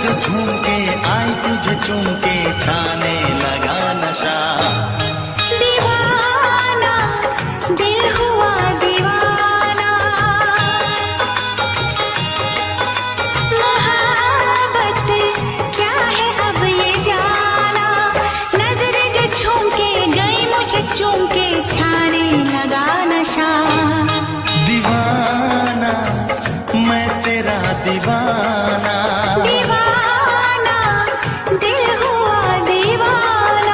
जो झूम के आई तुझे चूम के छाने लगा नशा। दीवाना दिल हुआ दीवाना, मोहब्बत क्या है अब ये जाना। नजरें जो झूम के गई मुझे चूम के छाने लगा नशा। दीवाना मैं तेरा दीवाना, दीवाना दिल हुआ दीवाना।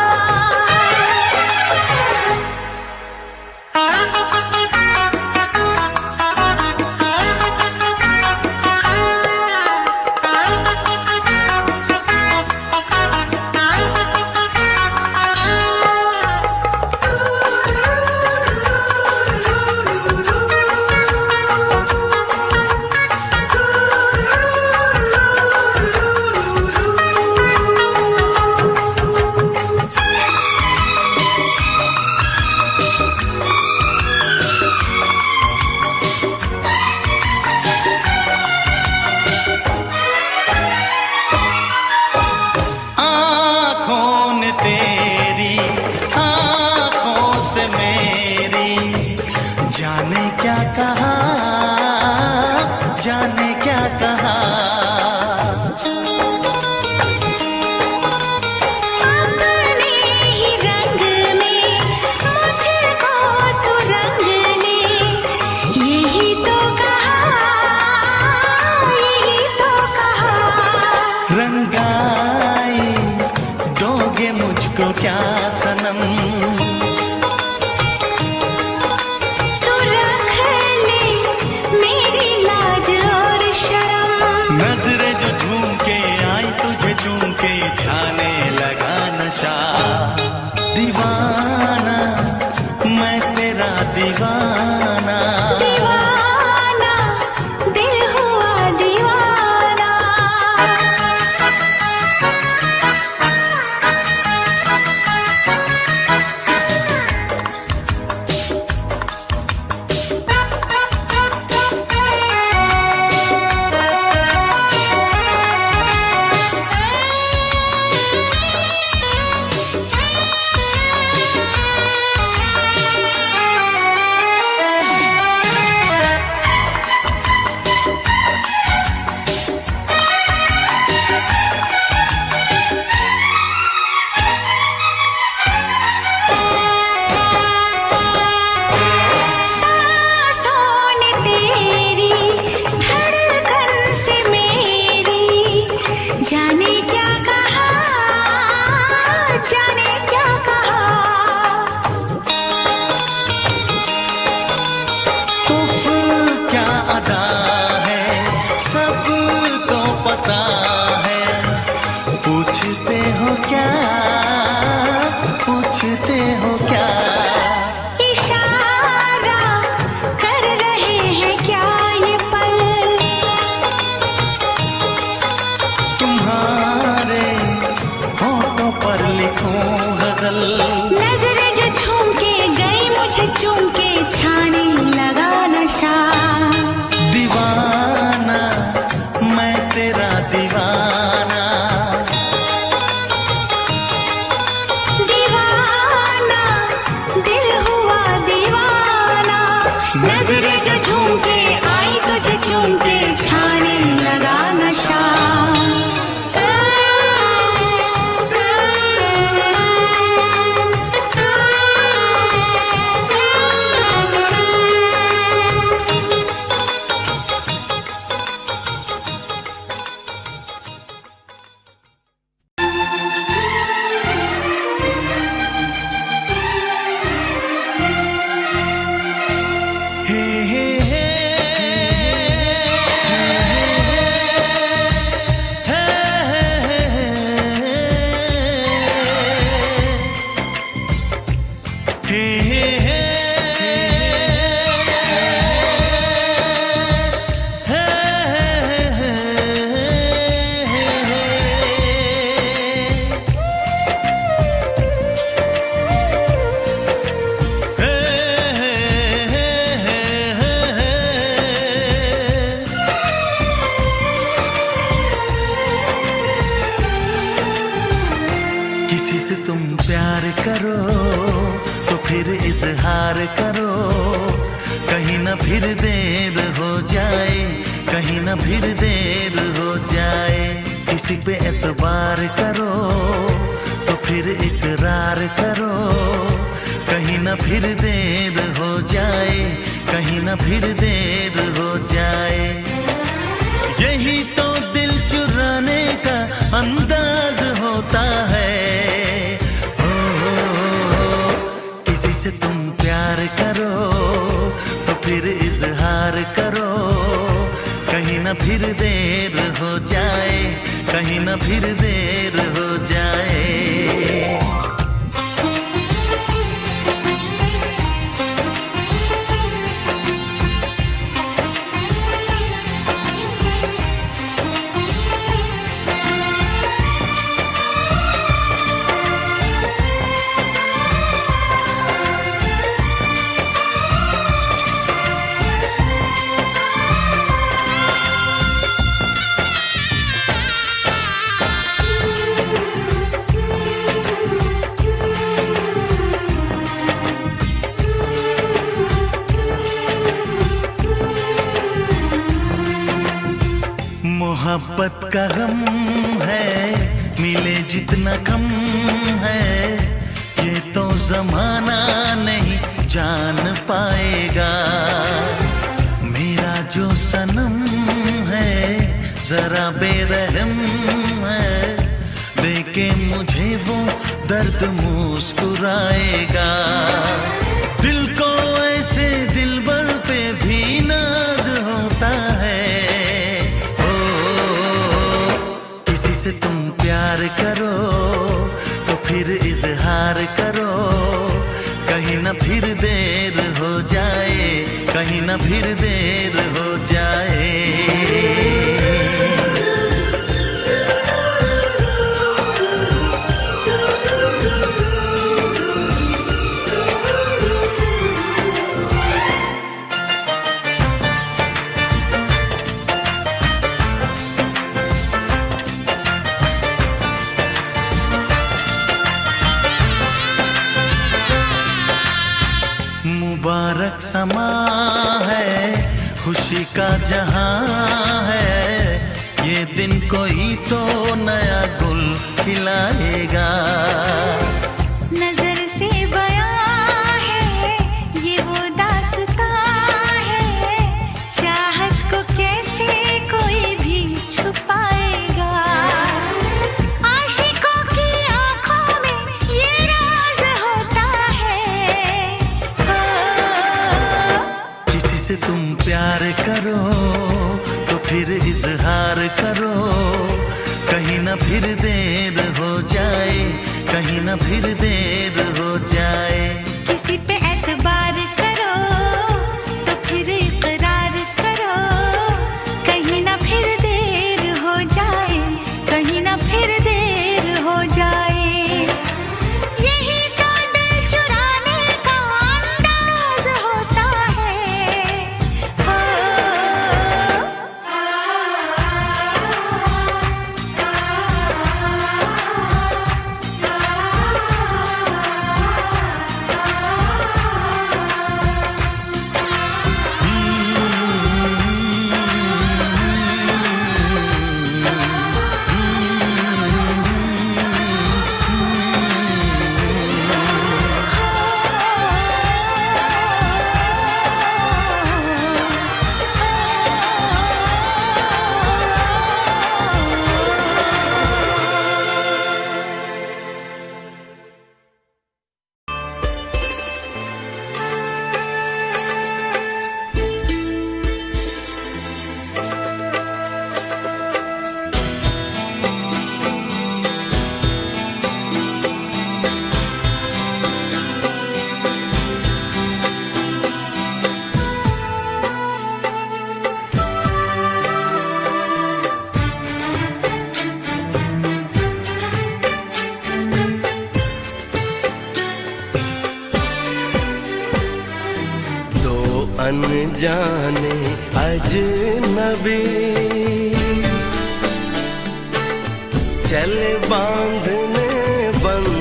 तेरी आँखों से मेरी जाने क्या कहा, जाने क्या कहा। अपने ही रंग में मुझको तो रंग ले, यही तो कहा, यही तो कहा। रंगाई दोगे मुझको क्या सनम, तू रख ले मेरी लाज और शर्म। नजरें जो झूम के आई तुझे चूम के छाने लगा नशा। दीवाना मैं तेरा दीवाना, दीवाना दिल हुआ दीवाना। जाने क्या कहा, जाने क्या कहा। उफ क्या अदा है सब तो पता है। पूछते हो क्या, पूछते हो क्या। इशारा कर रहे हैं क्या ये पल, तुम्हारे होठों पर लिखूं गजल। नजरें जो झूम के गई मुझे चूम के छाने लगा नशा। दीवाना मैं तेरा दीवाना, दीवाना दिल हुआ दीवाना। नजरें जो झूम के आई तुझे चूम के छाने लगा नशा। किसी से तुम प्यार करो तो फिर इजहार करो, कहीं ना फिर देर हो जाए, कहीं ना फिर देर हो जाए। किसी पे एतबार करो तो फिर इकरार करो, कहीं ना फिर देर हो जाए, कहीं ना फिर देर हो जाए। यही तो दिल चुराने का अंदाज होता है। किसी से तुम प्यार करो तो फिर इजहार करो, कहीं ना फिर देर हो जाए, कहीं ना फिर देर हो जाए। मोहब्बत का गम है, मिले जितना कम है, ये तो जमाना नहीं जान पाएगा। मेरा जो सनम है जरा बेरहम है, देखे मुझे वो दर्द मुस्कुराएगा। दिल को ऐसे दिलबर पे भी नाज होता है। से तुम प्यार करो तो फिर इजहार करो, कहीं ना फिर देर हो जाए, कहीं ना फिर देर हो जाए। मुबारक समा है, खुशी का जहां है, ये दिन कोई तो नया गुल खिलाएगा। नजर से बयां है ये वो दास्तां है, चाहत को कैसे कोई भी छुपाएगा। आशिकों की आंखों में ये राज होता है। किसी से तुम प्यार करो तो फिर इजहार करो, कहीं ना फिर देर हो जाए, कहीं ना फिर देर हो जाए। किसी पे एतबार करो तो फिर इकरार करो, कहीं ना फिर देर हो जाए, कहीं ना फिर देर हो जाए। यही तो दिल चुराने का अंदाज होता है। अनजाने अजनबी चल बांधने बंधन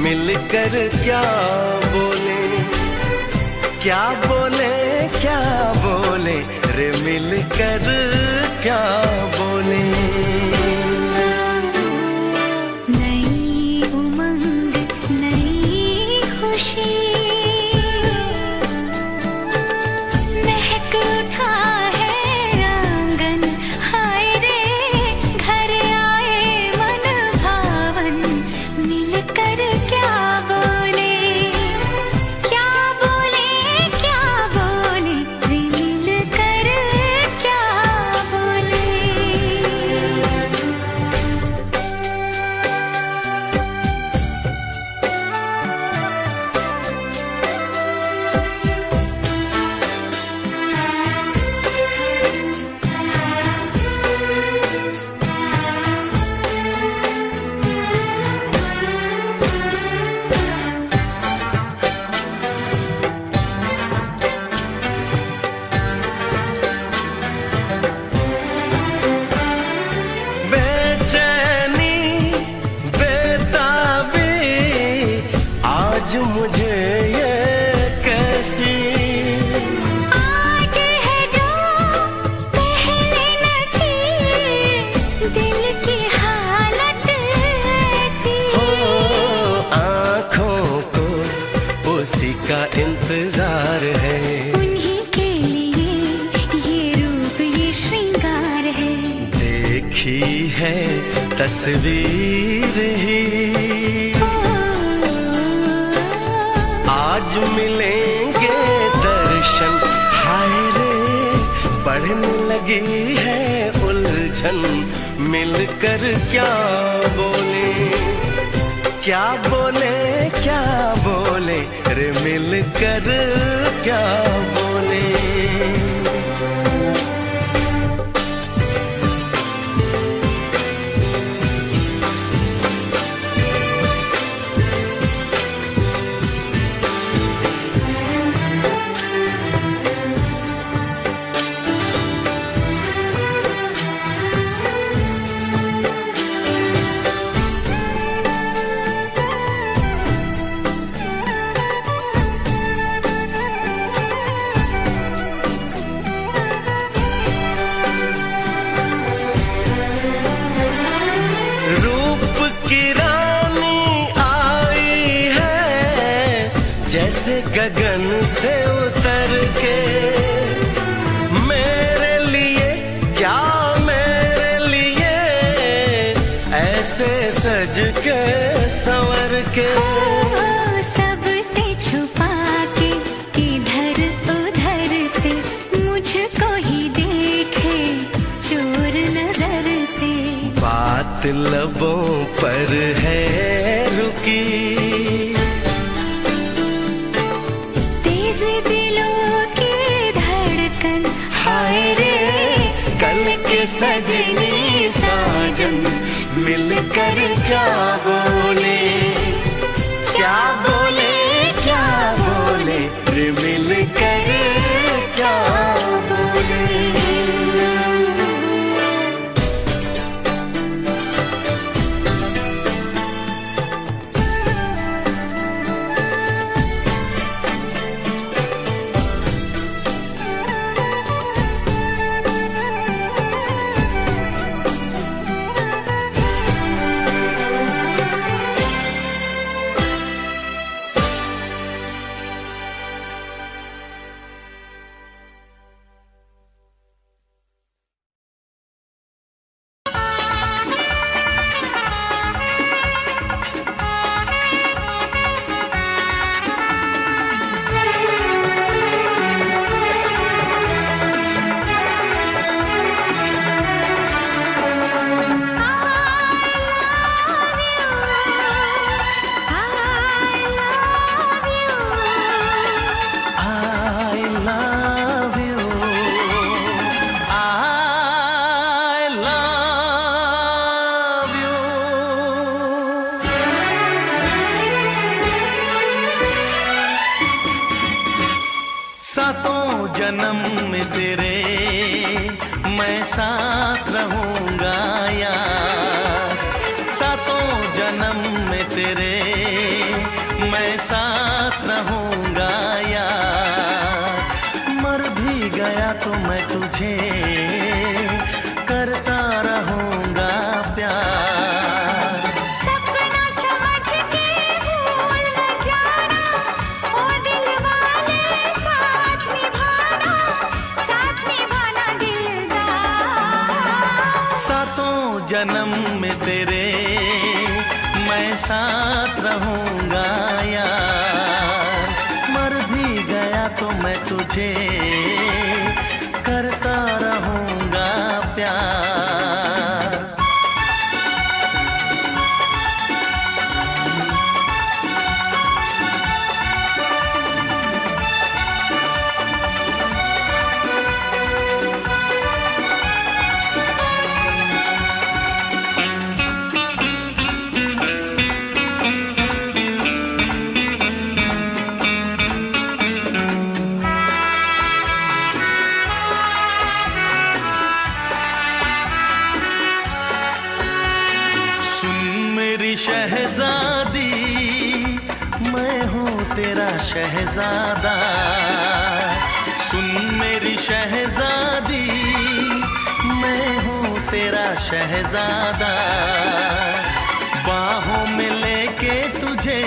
मिलकर क्या बोले, क्या बोले, क्या बोले रे मिलकर क्या बोले। नई उमंग नई खुशी महक उठा है आंगन, हाय रे घर आए मन भावन, मिलकर क्या बोले, क्या बोले, क्या बोले रे मिलकर क्या बोले। बेचैनी बेताबी आज मुझे ये कैसी, आज है जो पहले न थी, दिल की हालत ऐसी। हो आँखों को उसी का इंतजार है, उन्हीं के लिए ये रूप ये श्रृंगार है। देखी है तस्वीर ही आज मिलेंगे दर्शन, हाय रे बढ़ने लगी है उलझन, मिलकर क्या बोले, क्या बोले, क्या बोले रे मिलकर क्या बोले। रूप की रानी आई है जैसे गगन से उतर के, मेरे लिए क्या मेरे लिए ऐसे सज के संवर के। सबसे छुपा के इधर उधर से मुझको ही देखे चोर नजर से। बात लबों पर है रुकी, तेज दिलों की धड़कन, हाय रे कल के सजनी साजन, मिलकर क्या बोले, क्या बोले, क्या बोले रे मिलकर क्या बोले। सातों जन्म में तेरे मैं साथ रहूंगा यार, सातों जन्म में तेरे तुझे करता रहूंगा प्यार। सपना समझ के भूल न जाना, ओ दिल वाले साथ निभाना दिलदार। सातों जन्म में तेरे मैं साथ रहूंगा यार। मर भी गया तो मैं तुझे करता रहूंगा प्यार। शहजादी मैं हूँ तेरा शहजादा, सुन मेरी शहजादी मैं हूँ तेरा शहजादा। बाहों में लेके तुझे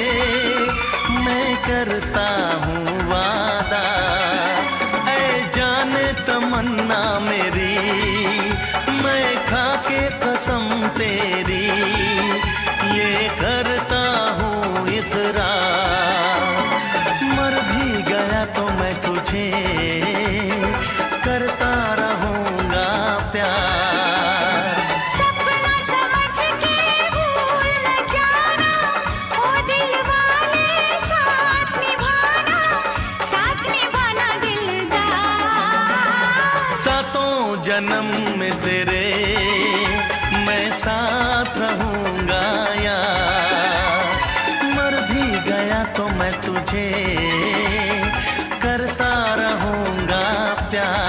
मैं करता हूँ वादा। ऐ जाने तमन्ना मेरी मैं खा के कसम तेरी ये करता हूँ इकरार। मर भी गया तो मैं तुझे करता रहूंगा प्यार। सपना समझ के भूल न जाना, ओ दिल वाले साथ निभाना दिलदार। सातों जन्म में तेरे मैं साथ रहूंगा यार। मर भी गया तो मैं तुझे करता रहूंगा प्यार।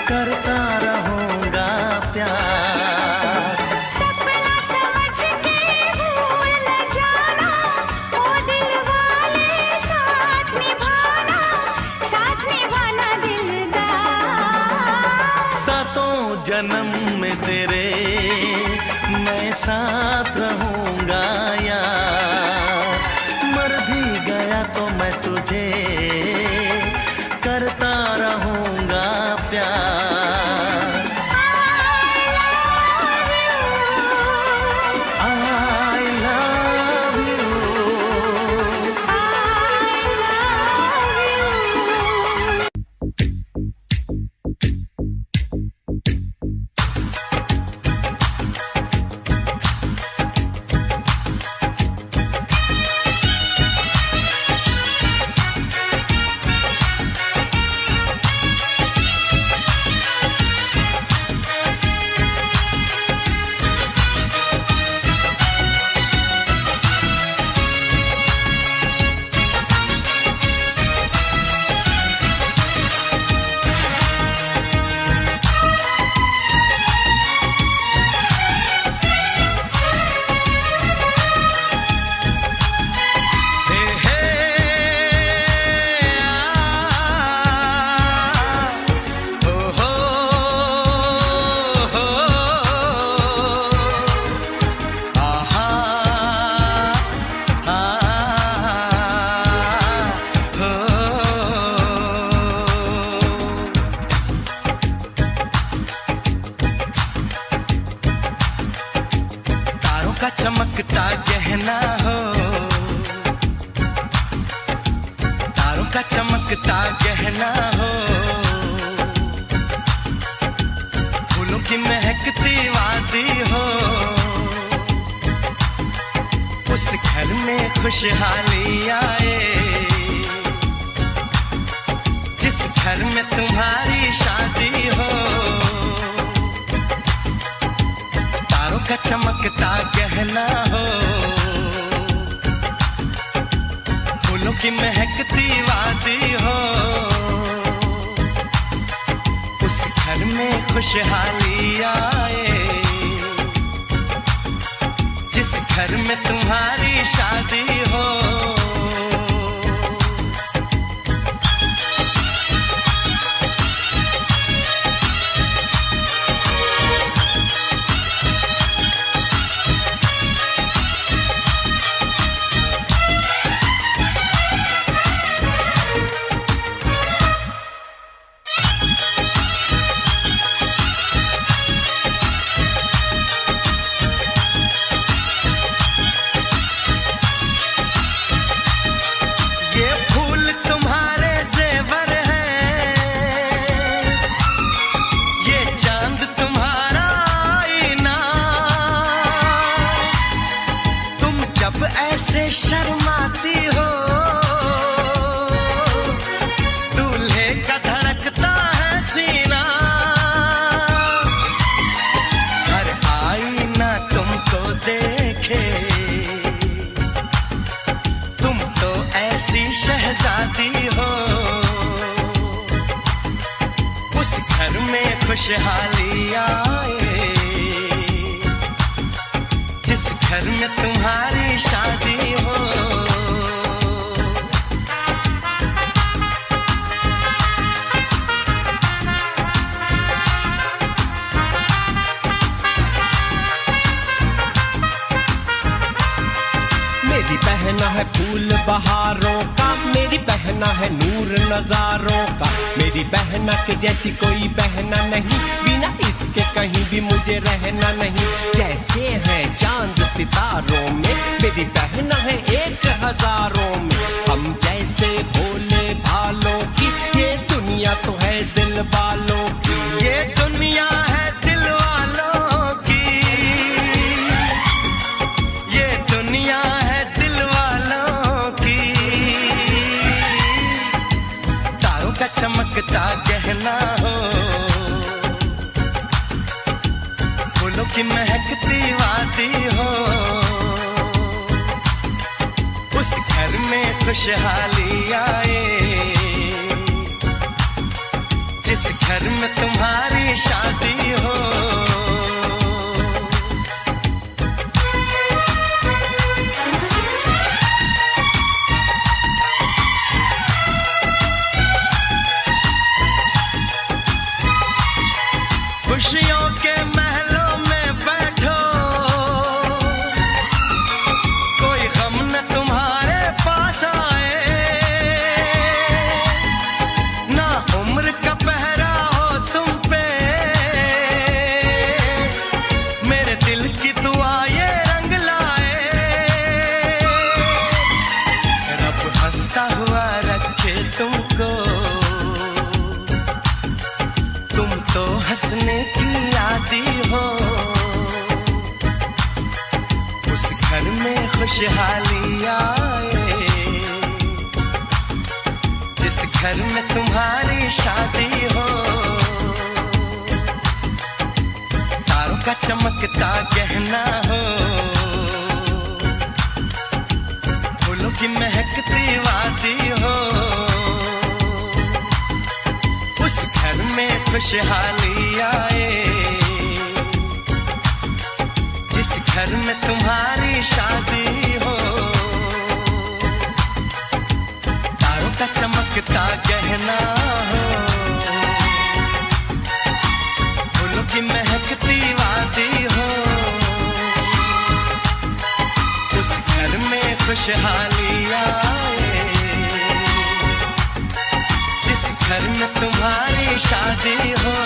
करता रहूंगा प्यार। सपना समझ के भूल न जाना, ओ दिल वाले साथ निभाना दिलदार। सातों जन्म में तेरे मैं साथ रहूंगा यार। मर भी गया तो मैं तुझे करता रहूंगा प्यार। I love you। चमकता गहना हो, तारों का चमकता गहना हो, फूलों की महकती वादी हो, उस घर में खुशहाली आए, जिस घर में तुम्हारी शादी हो। तारों का चमकता गहना हो, फूलों की महकती वादी हो, उस घर में खुशहाली आए, जिस घर में तुम्हारी शादी हो। ऐसे शर्माती हो, दूल्हे का धड़कता है सीना, हर आईना तुमको देखे, तुम तो ऐसी शहजादी हो, उस घर में खुशहाली आए, जिस घर में तुम्हारी शादी हो। मेरी बहना है फूल बहारों का, मेरी बहना है नूर नजारों का, मेरी बहना के जैसी कोई बहना नहीं, बिना इसके कहीं भी मुझे रहना नहीं। जैसे है चांद सितारों में, मेरी बहना है एक हजारों में, हम जैसे भोले भालों की, ये दुनिया तो है दिल वालों की, ये दुनिया है दिल वालों की, ये दुनिया है दिल वालों की। तारों का चमकता गहना हो, फूलों की महकती वादी हो, उस घर में खुशहाली आए, जिस घर में तुम्हारी शादी हो। खुशियों के महलों में बैठो, कोई गम न तुम्हारे पास आए, ना उम्र का पहरा हो तुम पे, मेरे दिल की दुआ ये रंग लाए, रब हंसता हुआ रखे तुमको, तुम तो हंसने की आदी हो, उस घर में खुशहाली आए, जिस घर में तुम्हारी शादी हो। तारों का चमकता गहना हो, फूलों की महकती वादी हो, उस घर में खुशहाली आए, जिस घर में तुम्हारी शादी हो। तारों का चमकता गहना हो, फूलों की महकती वादी हो, उस घर में खुशहाली आए, जिस घर में तुम्हारी शादी हो।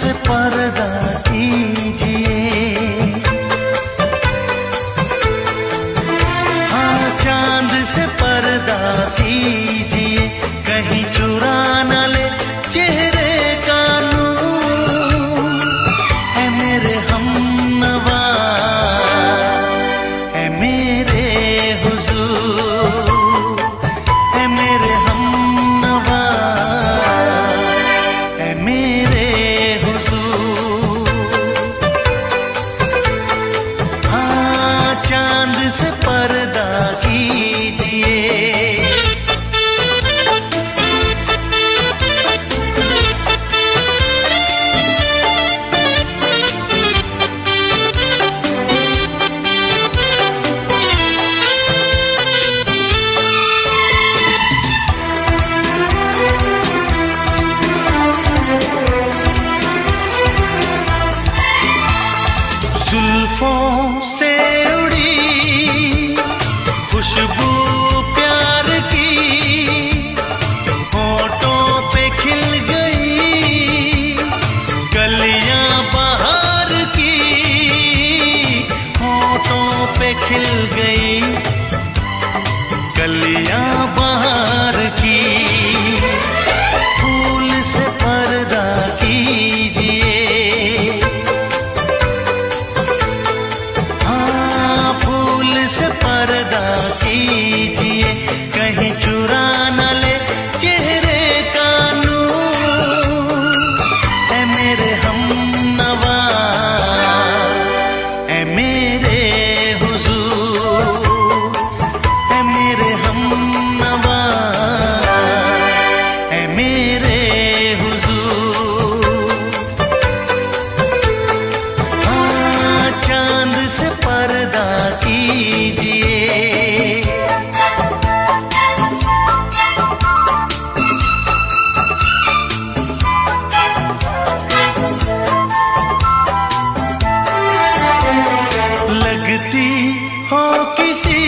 से पर्दा कीजिए, हाँ चांद से पर्दा कीजिए, कहीं चुरा न ले चेहरे का नूर। है मेरे हमनवा, है मेरे हुजूर, है मेरे हमनवा, है मेरे हुजूर। हाँ चांद से पर्दा कीजिए। जुल्फों से उड़ी खुशबू प्यार की, होठों पे खिल गई कलियां बहार की, होठों पे खिल गई कलियां बहार की। फूल से पर्दा कीजिए, से पर्दा कीजिए, कहीं चुरा न ले चेहरे का नूर। है मेरे हमनवा, है मेरे हुजूर, है मेरे हमनवा, है मेरे हुजूर। हाँ चांद से पर्दा कीजिए। लगती हो किसी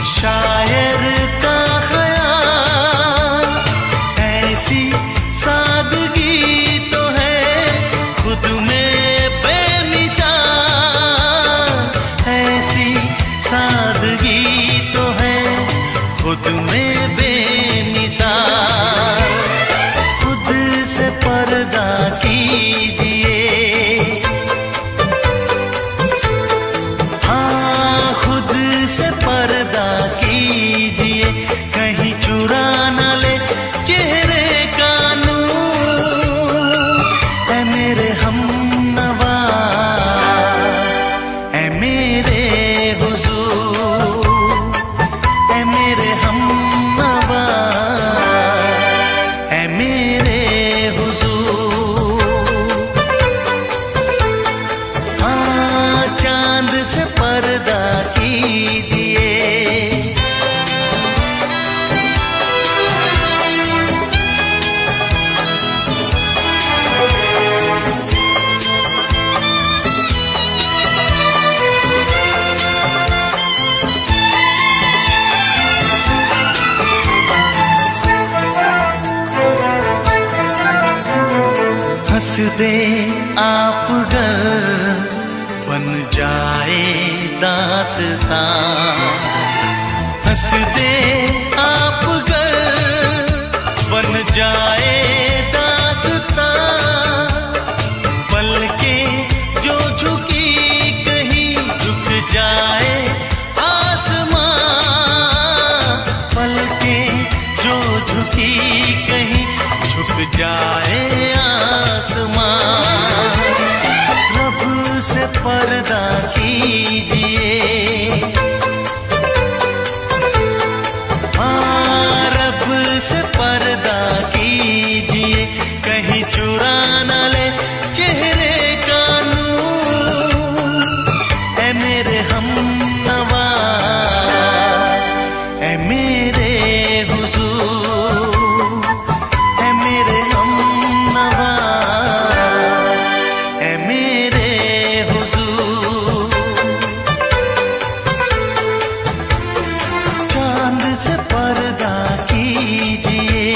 शायर का ख्याल, ऐसी सादगी तो है खुद में बेमिसाल, ऐसी सादगी तो है खुद में बेमिसाल। खुद से पर्दा कीजिए, हाँ खुद से पर्दा कीजिए, कहीं चुरा न ले चेहरे का नूर। है मेरे हमनवा, है मेरे हुजूर, है मेरे हमनवा, है मेरे हुजूर। हाँ चांद से पर्दा कीजिए। हंस दे आप गर बन जाए दास्तां, हंस दे आप गर बन जाए दास्तां। पलकें जो झुकी कहीं झुक जाए आसमां, पलकें जो झुकी कहीं झुक जाए आसमां। रब से पर्दा कीजिए, हाँ रब से पर्दा कीजिए, कहीं चुरा न ले चेहरे का नूर। है मेरे हमनवा, है मेरे हुजूर, है मेरे हमनवा, है मेरे हुजूर। चांद से पर्दा कीजिए,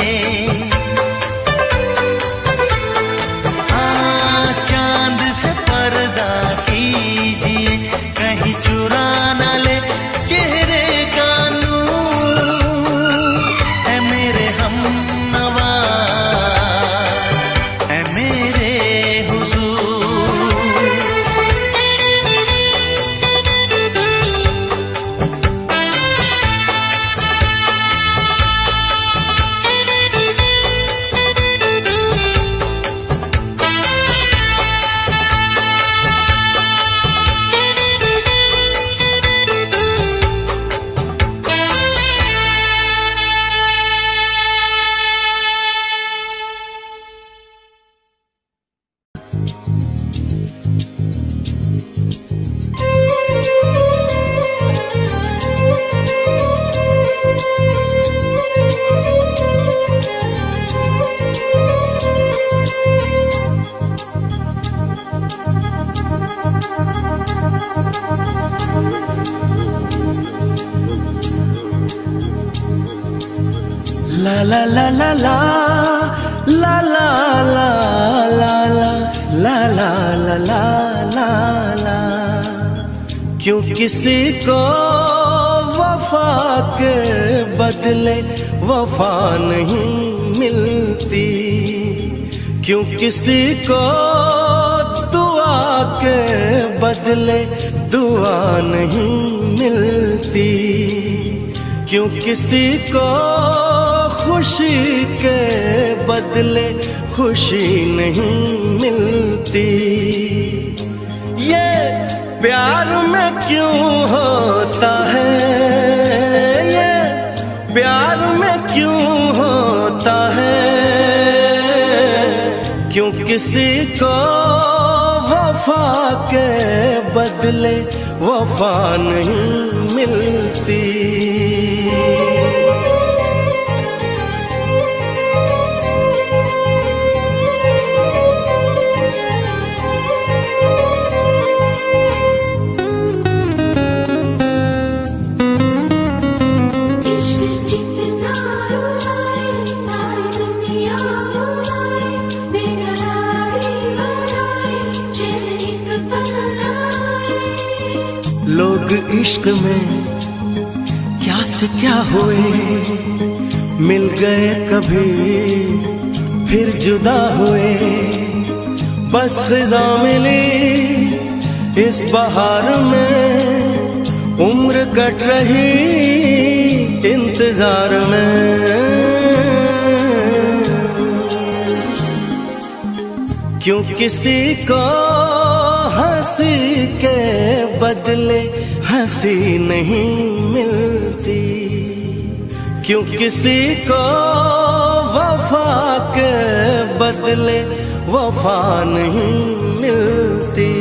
ला ला ला ला ला ला ला ला ला ला ला ला ला ला ला। क्यों किसी को वफा के बदले वफा नहीं मिलती, क्यों किसी को दुआ के बदले दुआ नहीं मिलती, क्यों किसी को खुशी के बदले खुशी नहीं मिलती। ये प्यार में क्यों होता है, ये प्यार में क्यों होता है, क्यों किसी को वफा के बदले वफा नहीं मिलती। लोग इश्क में क्या से क्या हुए, मिल गए कभी फिर जुदा हुए। बस ख़िज़ा मिली इस बहार में, उम्र कट रही इंतजार में। क्यों किसी को हंसी के बदले हंसी नहीं मिलती, क्यों किसी को वफा के बदले वफा नहीं मिलती।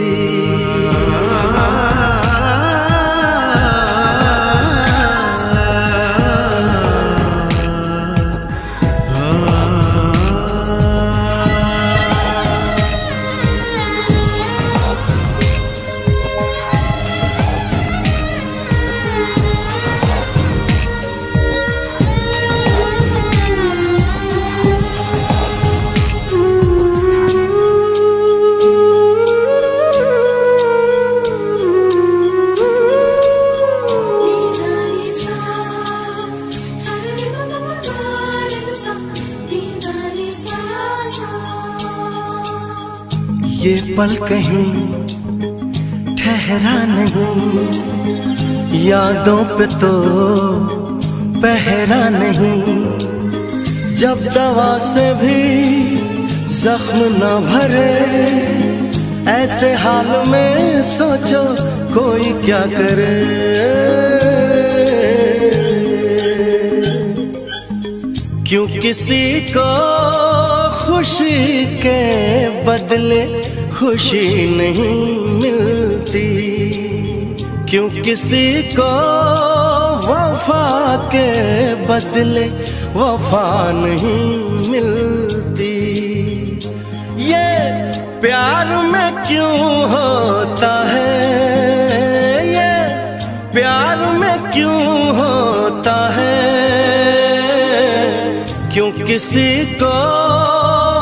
ये पल कहीं ठहरा नहीं, यादों पे तो पहरा नहीं। जब दवा से भी जख्म न भरे, ऐसे हाल में सोचो कोई क्या करे। क्यों किसी को खुशी के बदले खुशी नहीं मिलती, क्यों किसी को वफा के बदले वफा नहीं मिलती। ये प्यार में क्यों होता है, ये प्यार में क्यों होता है, क्यों किसी को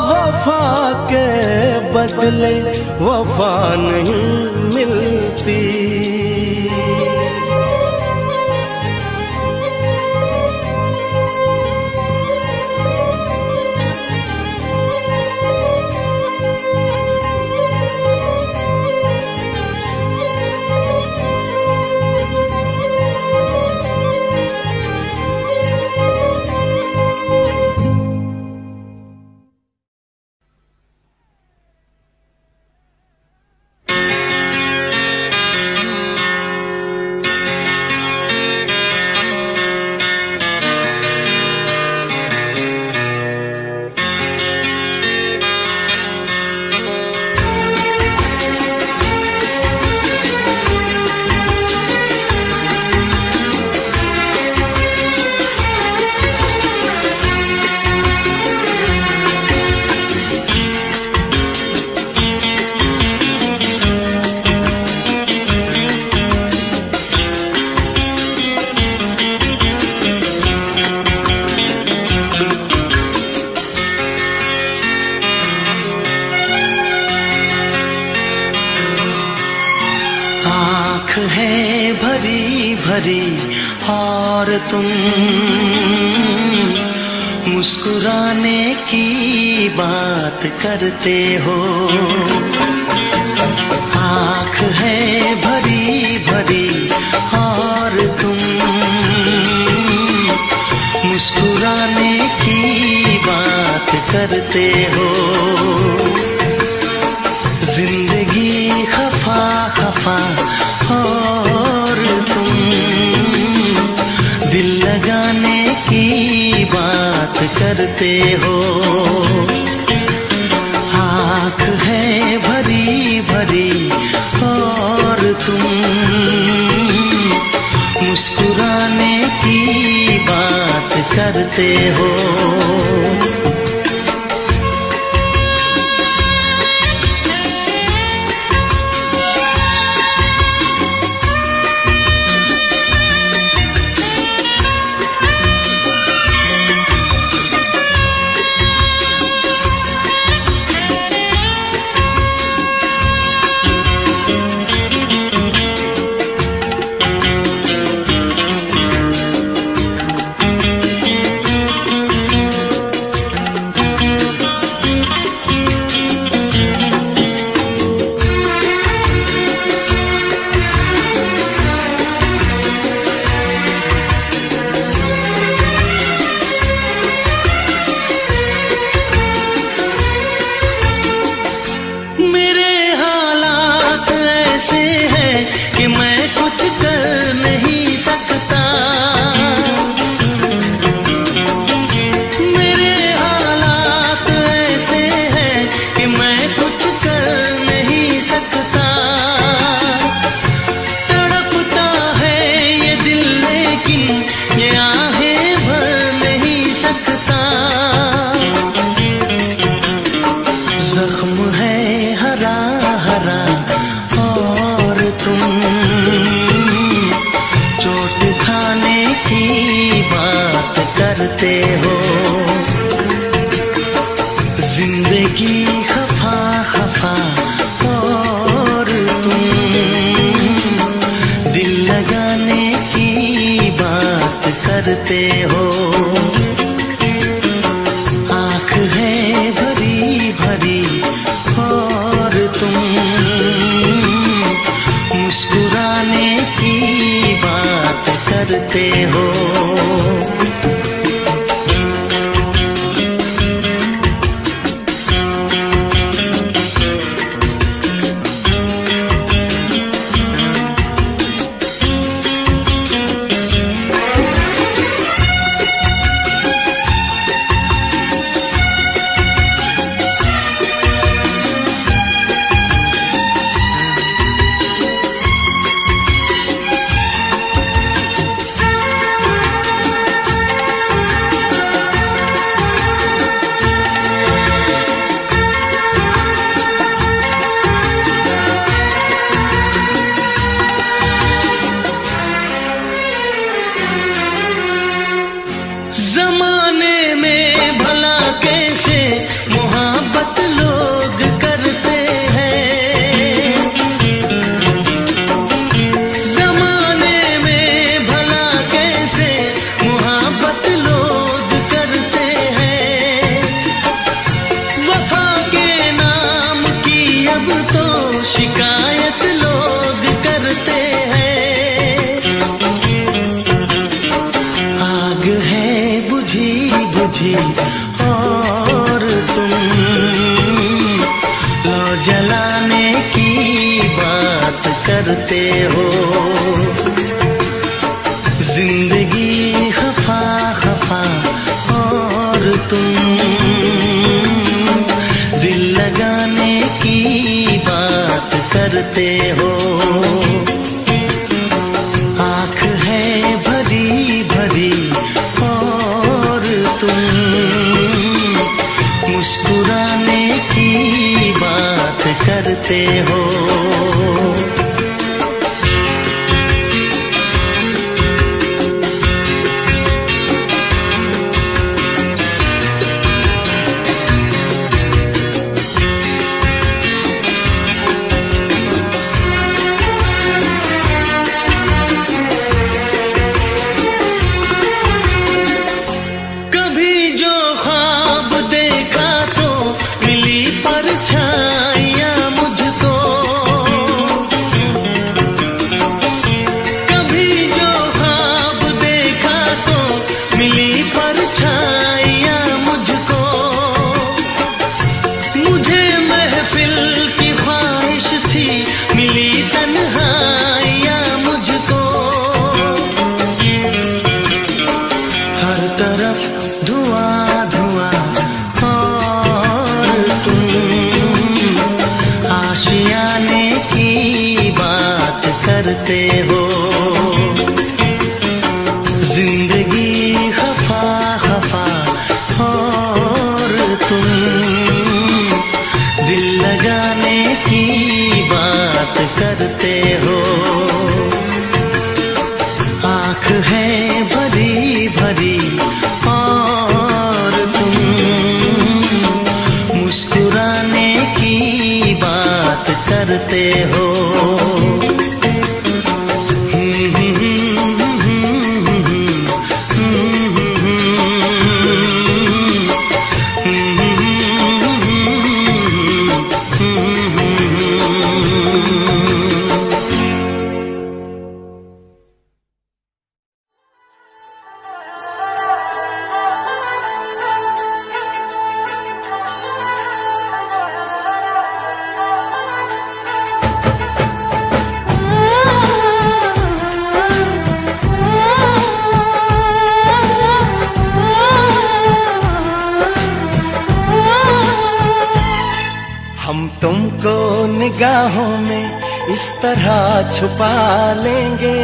वफा के बदले वफा नहीं मिलती। भरी और तुम मुस्कुराने की बात करते हो। आँख है भरी भरी और तुम मुस्कुराने की बात करते हो। जिंदगी खफा खफा और तुम दिल लगाने की बात करते हो। आँख है भरी भरी और तुम मुस्कुराने की बात करते हो। कि मैं कुछ कर नहीं सकता। मेरे हालात ऐसे हैं कि मैं कुछ कर नहीं सकता। तड़पता है ये दिल लेकिन ये आहें भर नहीं सकता। जख्म है हरा हरा और तुम चोट खाने की बात करते हो। जिंदगी खफा खफा और तुम दिल लगाने की बात करते हो। आँख है भरी भरी और तुम मुस्कुराने की बात करते हो। जमाने में भला कैसे मोहब्बत लोग करते हैं। जमाने में भला कैसे मोहब्बत लोग करते हैं। वफा के नाम की अब तो शिकायत लोग करते हैं। आग है बुझी बुझी और तुम लो जलाने की बात करते हो। जिंदगी खफा खफा और तुम दिल लगाने की बात करते हो। आँख है भरी भरी और तुम मुस्कुराने की बात करते हो। जिंदगी खफा खफा और तुम दिल लगाने की बात करते हो। आँख है भरी भरी और तुम मुस्कुराने की बात करते हो। हम तुमको निगाहों में इस तरह छुपा लेंगे,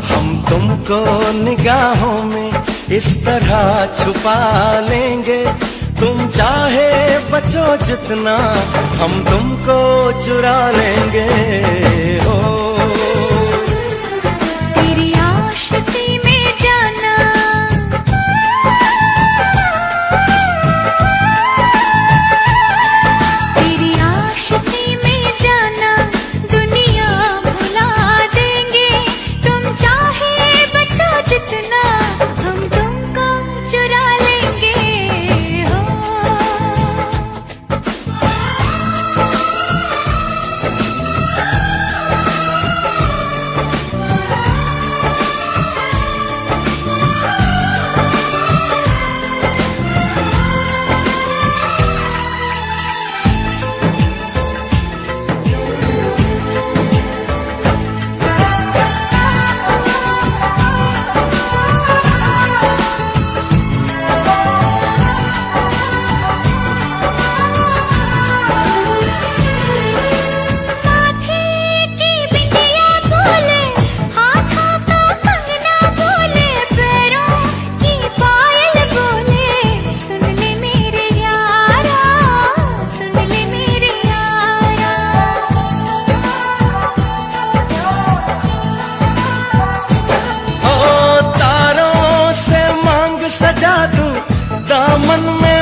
हम तुमको निगाहों में इस तरह छुपा लेंगे। तुम चाहे बचो जितना हम तुमको चुरा लेंगे। हो तेरी आशिकी में जाना, तेरी आशिकी में जाना दुनिया भुला देंगे। तुम चाहे बचो जितना हम तुमको चुरा लेंगे। हो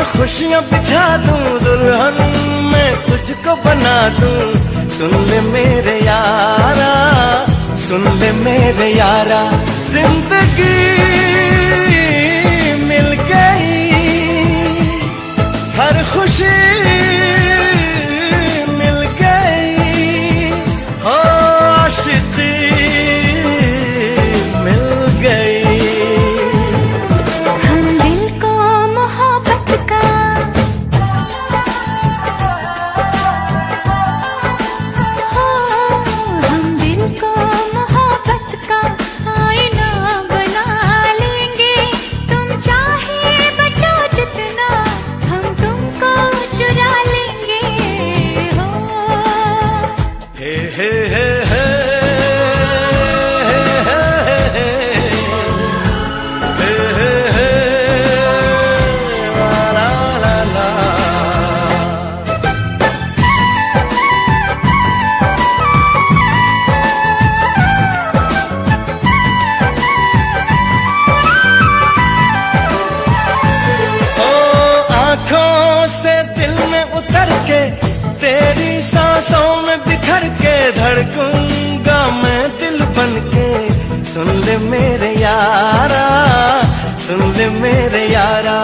खुशियाँ बिछा दूं, दुल्हन मैं तुझको बना दूं। सुन ले मेरे यारा, सुन ले मेरे यारा, जिंदगी मिल गई, हर खुशी मिल गई। हो आशिकी मिल गई। तेरी सांसों में बिखर के धड़कूंगा मैं दिल बनके। सुन ले मेरे यारा, सुन ले मेरे यारा।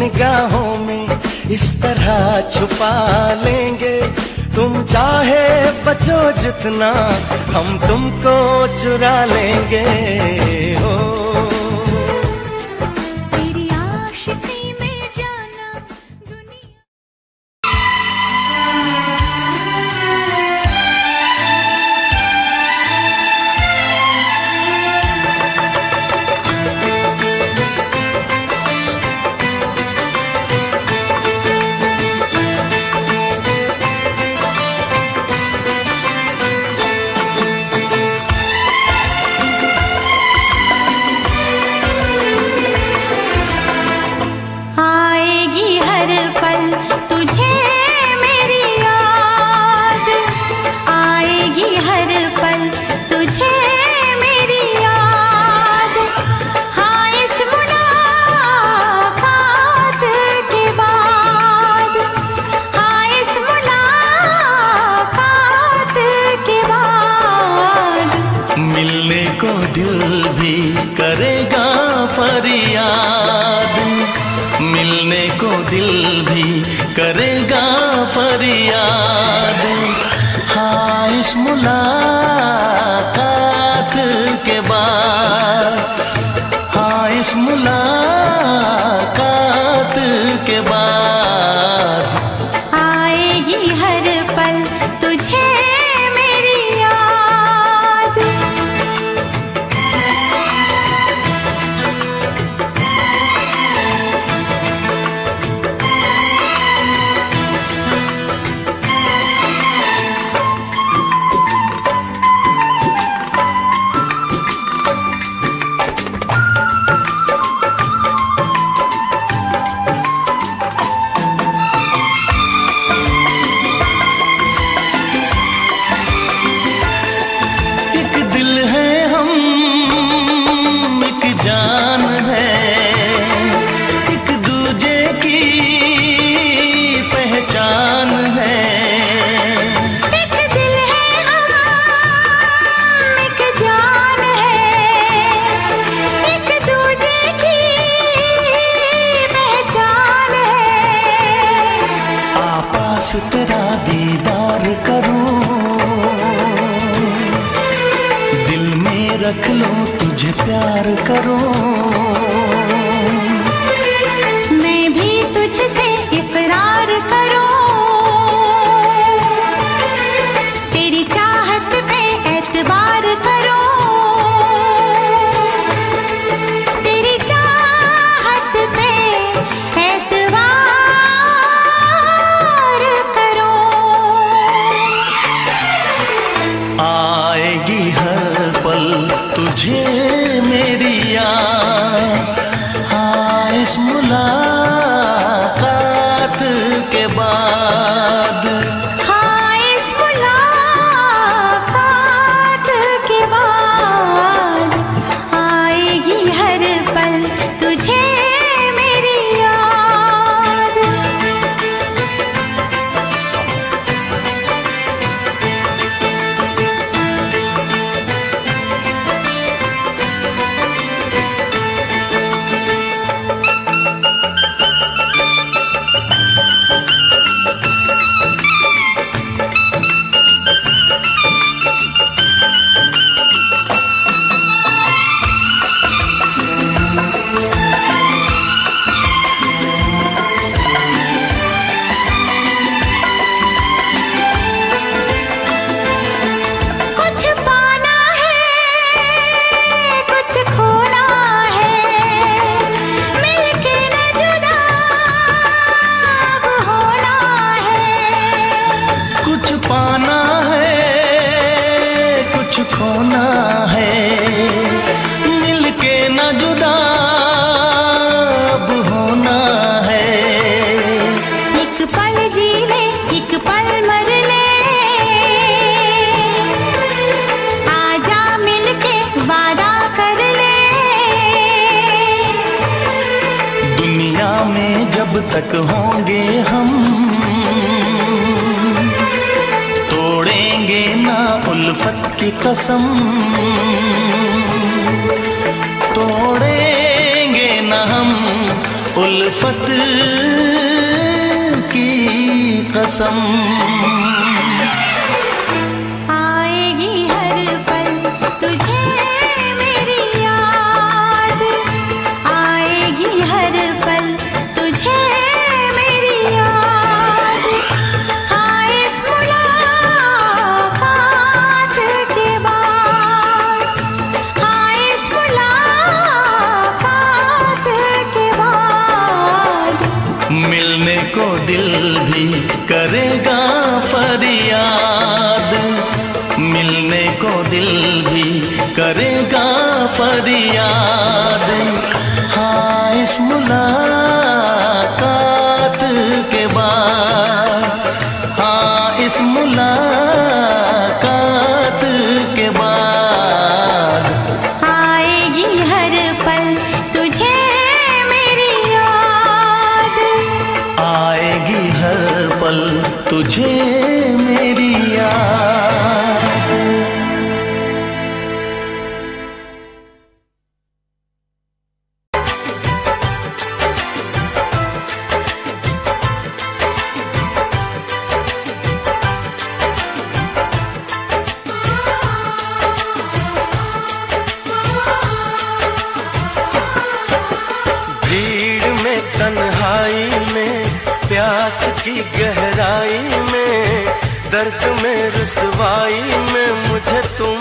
निगाहों में इस तरह छुपा लेंगे। तुम चाहे बचो जितना, हम तुमको चुरा लेंगे। हो तेरी आशिकी में जाना दुनिया। आएगी हर पल तुझे मेरी याद, आएगी हर पल तुझे मेरी याद। हाँ इस मुलाकात के बाद, हाँ इस मुलाकात के बाद मिलने को दिल भी करेगा फरियाद, मिलने को दिल भी करेगा फरियाद। हाँ इस मुलाकात के बाद, हाँ इस मुलाकात के बाद आएगी हर पल तुझे मेरी याद। एक दिल है हम, एक जान है, एक दूजे की पहचान है। एक दिल है हम, एक जान है, एक दूजे की पहचान है। आपास तेरा दीदार करूं, दिल में रख लूं तुझे प्यार करूं। मैं भी तुझसे इकरार करूं, तेरी चाहत पे एतबार करूं, तेरी चाहत पे एतबार करूं। आएगी हर पल तुझे मेरी याद। हाँ इस मुलाकात के बाद, हाँ इस मुलाकात के बाद आएगी हर पल तुझे मेरी याद। कुछ पाना है, कुछ खोना है, मिलके न जुदा अब होना है। कुछ पाना है, कुछ खोना है, मिलके न जुदा अब होना है। एक पल जी ले, एक पल मर ले, आजा मिलके वादा कर ले। दुनिया में जब तक होंगे हम, तोड़ेंगे ना उल्फत की कसम, तोड़ेंगे ना हम उल्फत की कसम। आएगी हर पल तुझे मेरी याद, आएगी हर पल तुझे मेरी याद। हाँ इस मुलाकात के बाद, हाँ इस मुलाकात के बाद मिलने को दिल भी करेगा फरियाद, मिलने को दिल भी करेगा फरियाद। हाँ इस मुलाकात के बाद, हाँ इस मुलाकात के बाद आएगी हर पल तुझे मेरी याद, आएगी हर पल तुझे मेरी याद। भीड़ में तन्हाई में प्यास की गहराई में दर्द में रुसवाई में मुझे तुम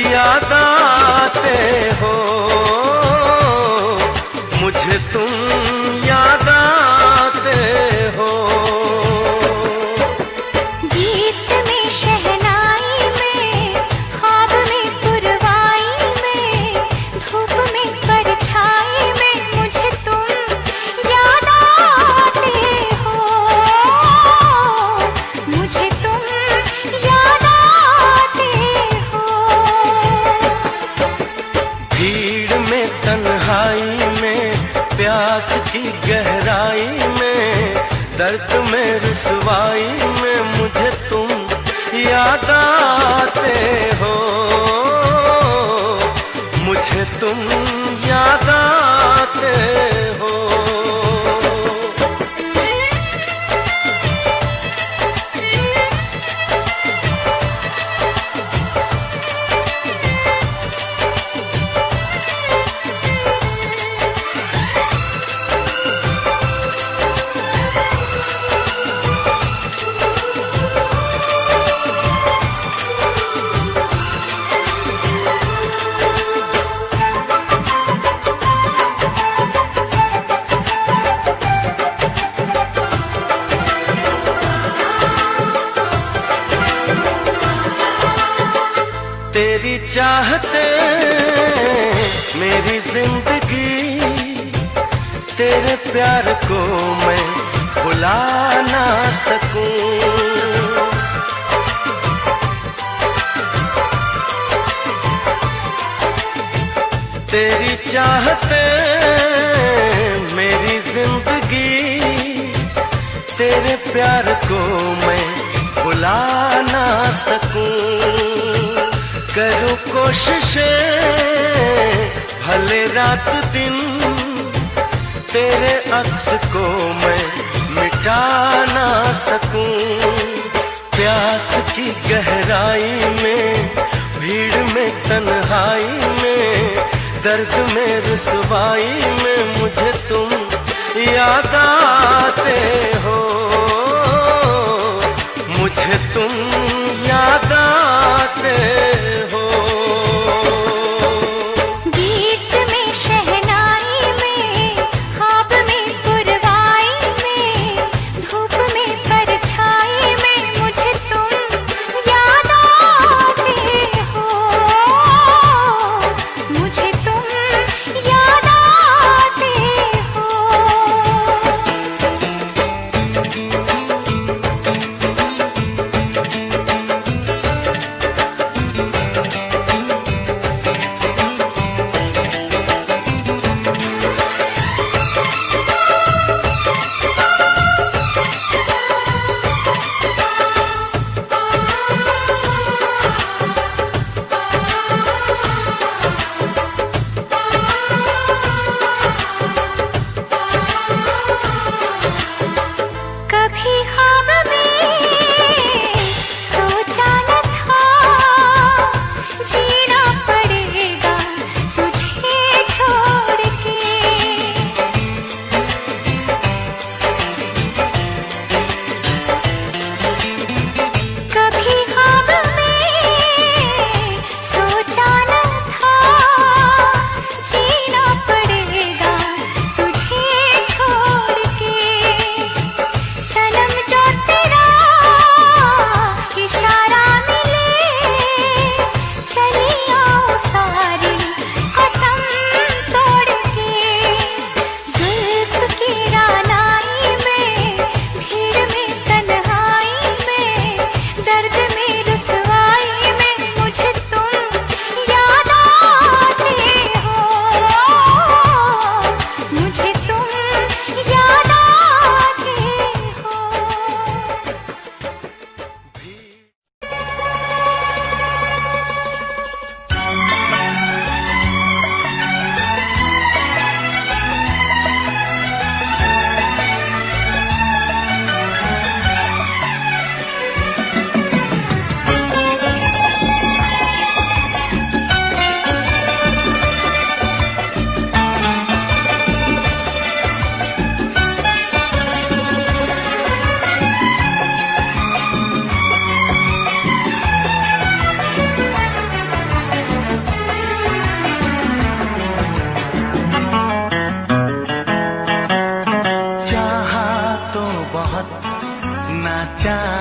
याद आते हो, मुझे तुम याद आते हो। गीत में शहनाई में ख्वाब में पुरवाई में धूप में परछाई में मुझे तुम याद आते हो, मुझे तुम याद आते हो। भीड़ में तन्हाई में प्यास की गहराई में दर्द में रुसवाई में मुझे तुम याद आते हो, मुझे तुम याद आते हो। तेरी चाहते मेरी जिंदगी, तेरे प्यार को मैं भुला ना सकूं। तेरी चाहते मेरी जिंदगी, तेरे प्यार को मैं भुला ना सकूं। करूं कोशिशें भले रात दिन, तेरे अक्स को मैं मिटा ना सकूं। प्यास की गहराई में भीड़ में तन्हाई में दर्द में रुसवाई में मुझे तुम याद आते हो, मुझे तुम याद आते हो। गीत में शहनाई में ख्वाब में पुरवाई में धूप में परछाई में मुझे तुम याद आते हो, मुझे तुम याद आते हो।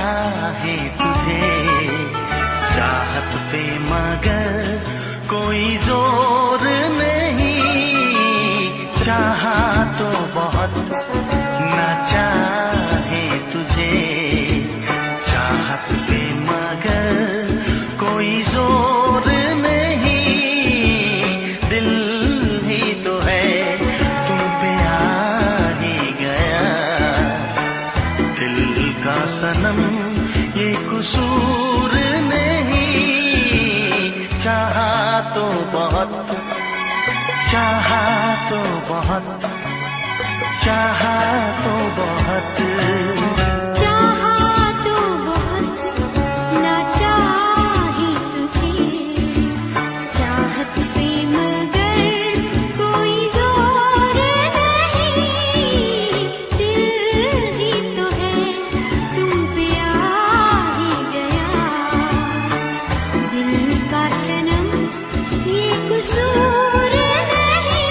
चाहे तुझे, चाहत पे मगर कोई जोर नहीं, चाहा तो बहुत ना चाहे तुझे, चाहत पे मगर कोई जोर नहीं, दिल ही तो है तुम पे आ ही गया, दिल का सनम ये कसूर नहीं, चाहा तो बहुत, चाहा तो बहुत, चाहा तो बहुत, चाहा तो बहुत ना चाहे तुझे, चाहत पे मगर कोई जोर नहीं, दिल ही तो है तुम पे आ ही गया, दिल का सनम ये कसूर नहीं,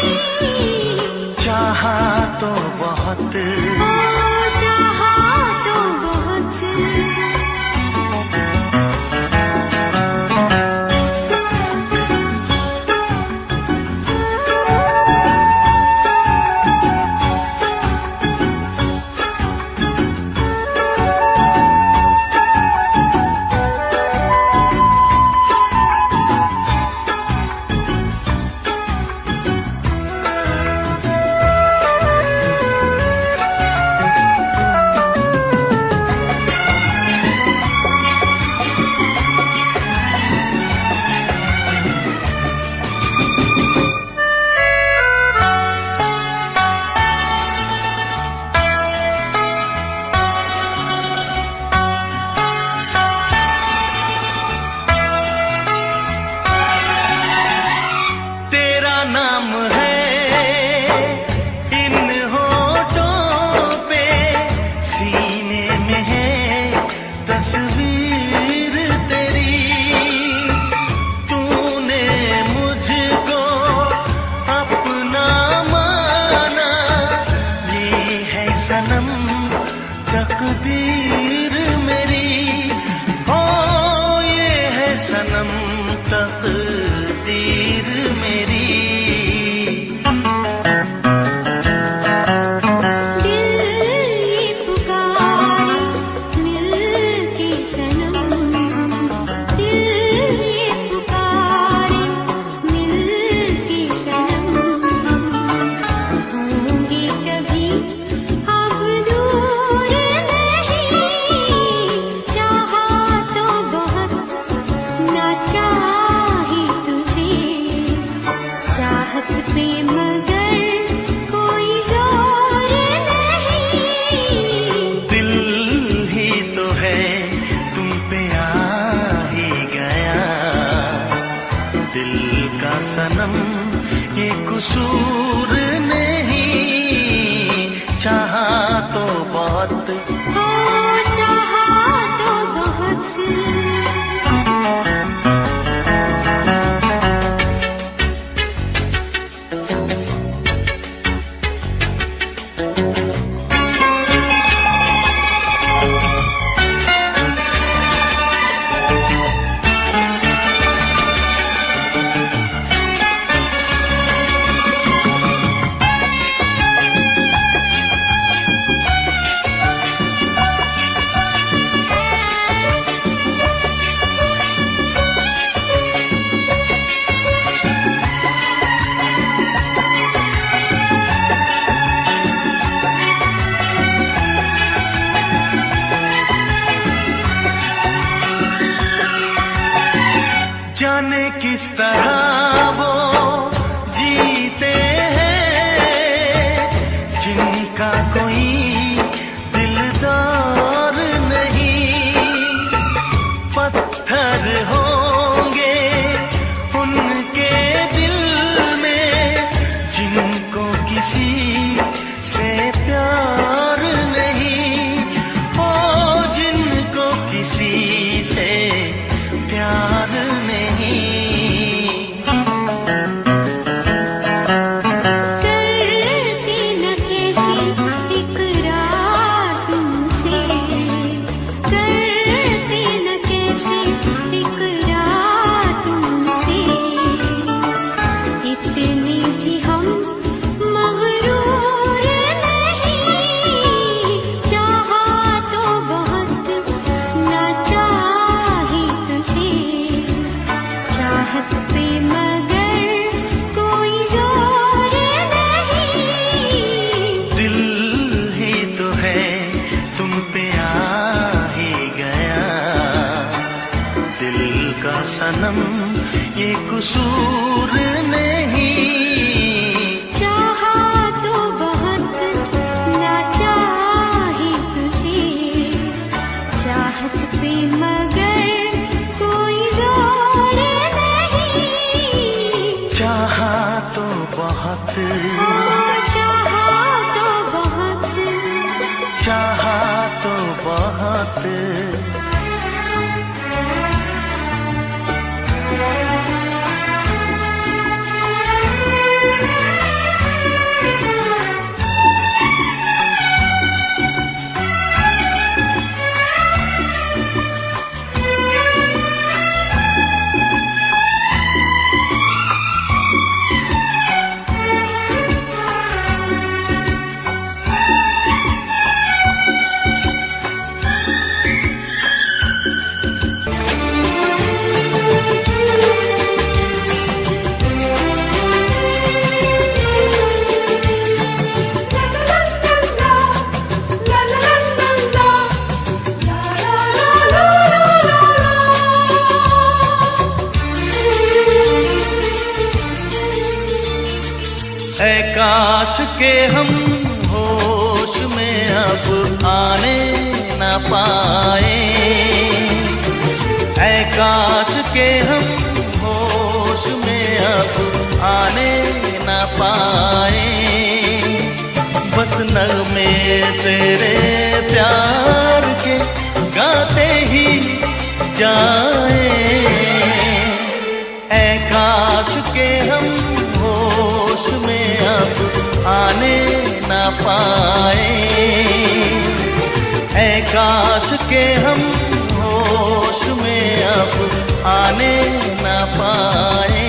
चाहा तो बहुत, ओ चाहा तो बहुत। तेरा नाम है इन होठों पे, सीने में है तस्वीर तेरी, तूने मुझको अपना माना, ये है सनम तकदीर मेरी, ओ ये है सनम तकदीर मेरी। दिल ये पुकारे मिल के सनम, दिल ये पुकारे मिल के सनम, होंगे कभी अब दूर नहीं, चाहा तो बहुत ना चाहे तुझे, चाहत पे मगर कोई जोर नहीं, दिल ही तो है तुम पे आ ही गया, दिल का सनम ये कसूर नहीं, चाहा तो बहुत, हो चाहा तो बहुत। जाने किस तरह वो जीते हैं जिनका कोई दिलदार नहीं, पत्थर होंगे उनके दिल में जिनको किसी से प्यार नहीं, ओ जिनको किसी से प्यार नहीं। सनम ये कसूर नहीं। चाहा तो बहुत ना चाही तुझे, चाहत पे मगर कोई जोर नहीं। चाहा तो बहुत, चाहा तो बहुत, चाहा तो बहुत। ऐ काश के हम होश में अब आने न पाए, ऐ काश के हम होश में अब आने न पाए। बस नगमे तेरे प्यार के गाते ही जाए, ऐ काश के हम होश में अब आने न पाए, ऐ काश के हम होश में अब आने न पाए।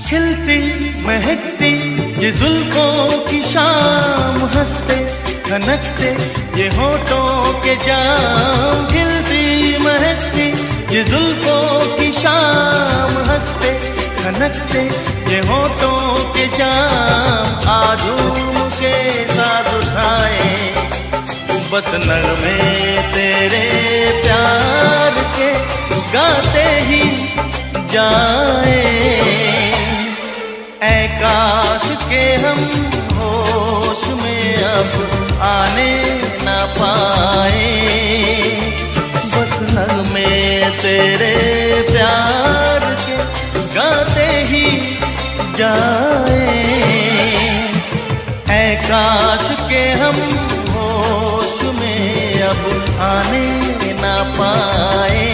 खिलती महकती ये जुल्फों की शाम, हंसते खनकते ये होठों के जाम। खिलती महकती ये जुल्फों की शाम, हंसते खनकते ये होठों के जाम। आजूम के साथ उठाए बस नगमे तेरे प्यार के गाते ही जाए, ऐ काश के हम होश में अब आने न पाए। बस नगमे तेरे प्यार के गाते ही जाए, ऐ काश के हम होश में अब आने न पाए।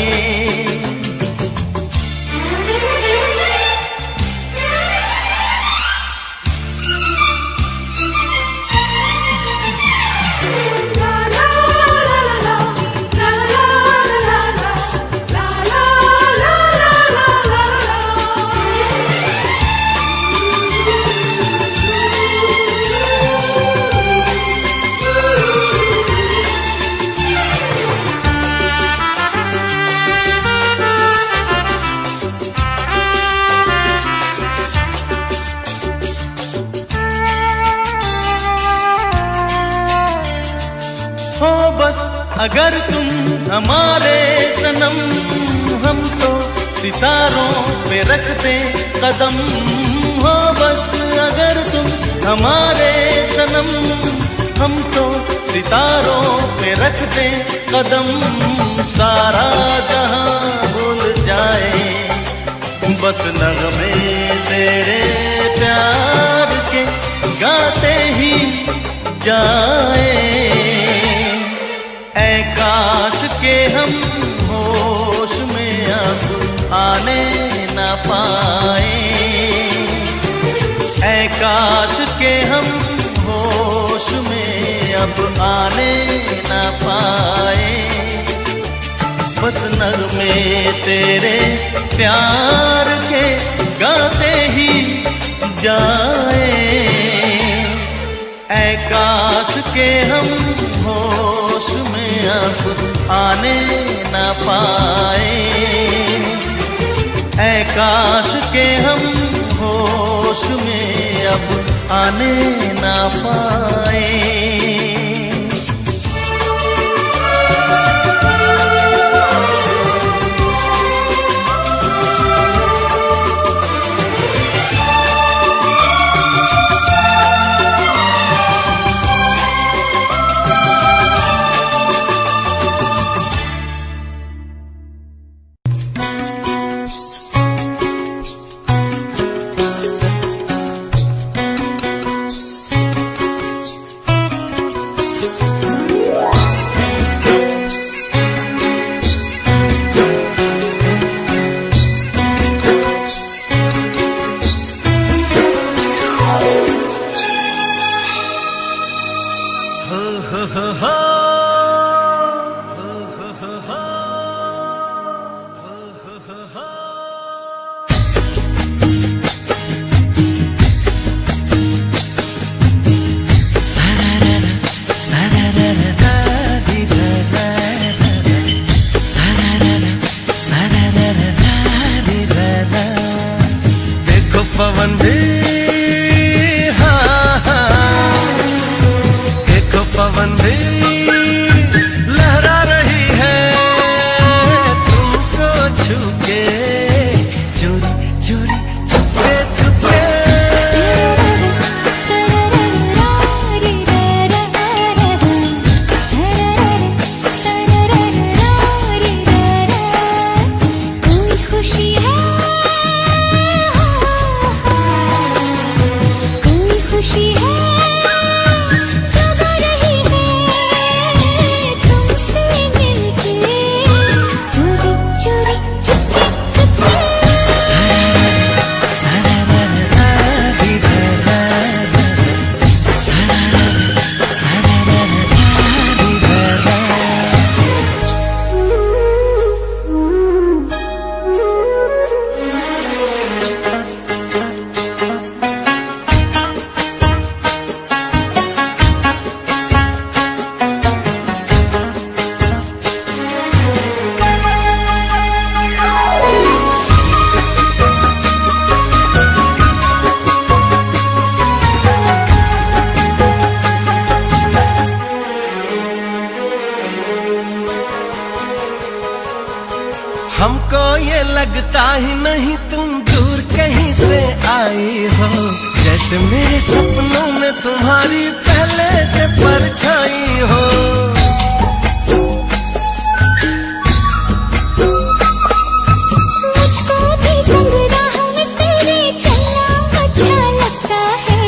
हो बस अगर तुम हमारे सनम, हम तो सितारों पे रखते कदम। हो बस अगर तुम हमारे सनम, हम तो सितारों पे रखते कदम। सारा जहां भूल जाए बस नगमे तेरे प्यार के गाते ही जाए, ऐ काश के हम होश में अब आने न पाए। ऐ काश के हम होश में अब आने न पाए। बस नगमे तेरे प्यार के गाते ही जाए। ऐ काश के हम होश में अब आने न पाए। ऐ काश के हम होश में अब आने न पाए। पवन भी हाँ हाँ, देखो पवन भी लहरा रही है तुमको छू के, चोरी चोरी छुपके छुपके। हमको ये लगता ही नहीं तुम दूर कहीं से आई हो, जैसे मेरे सपनों में तुम्हारी पहले से परछाई हो। मुझको भी संग राह में तेरे चलना अच्छा लगता है।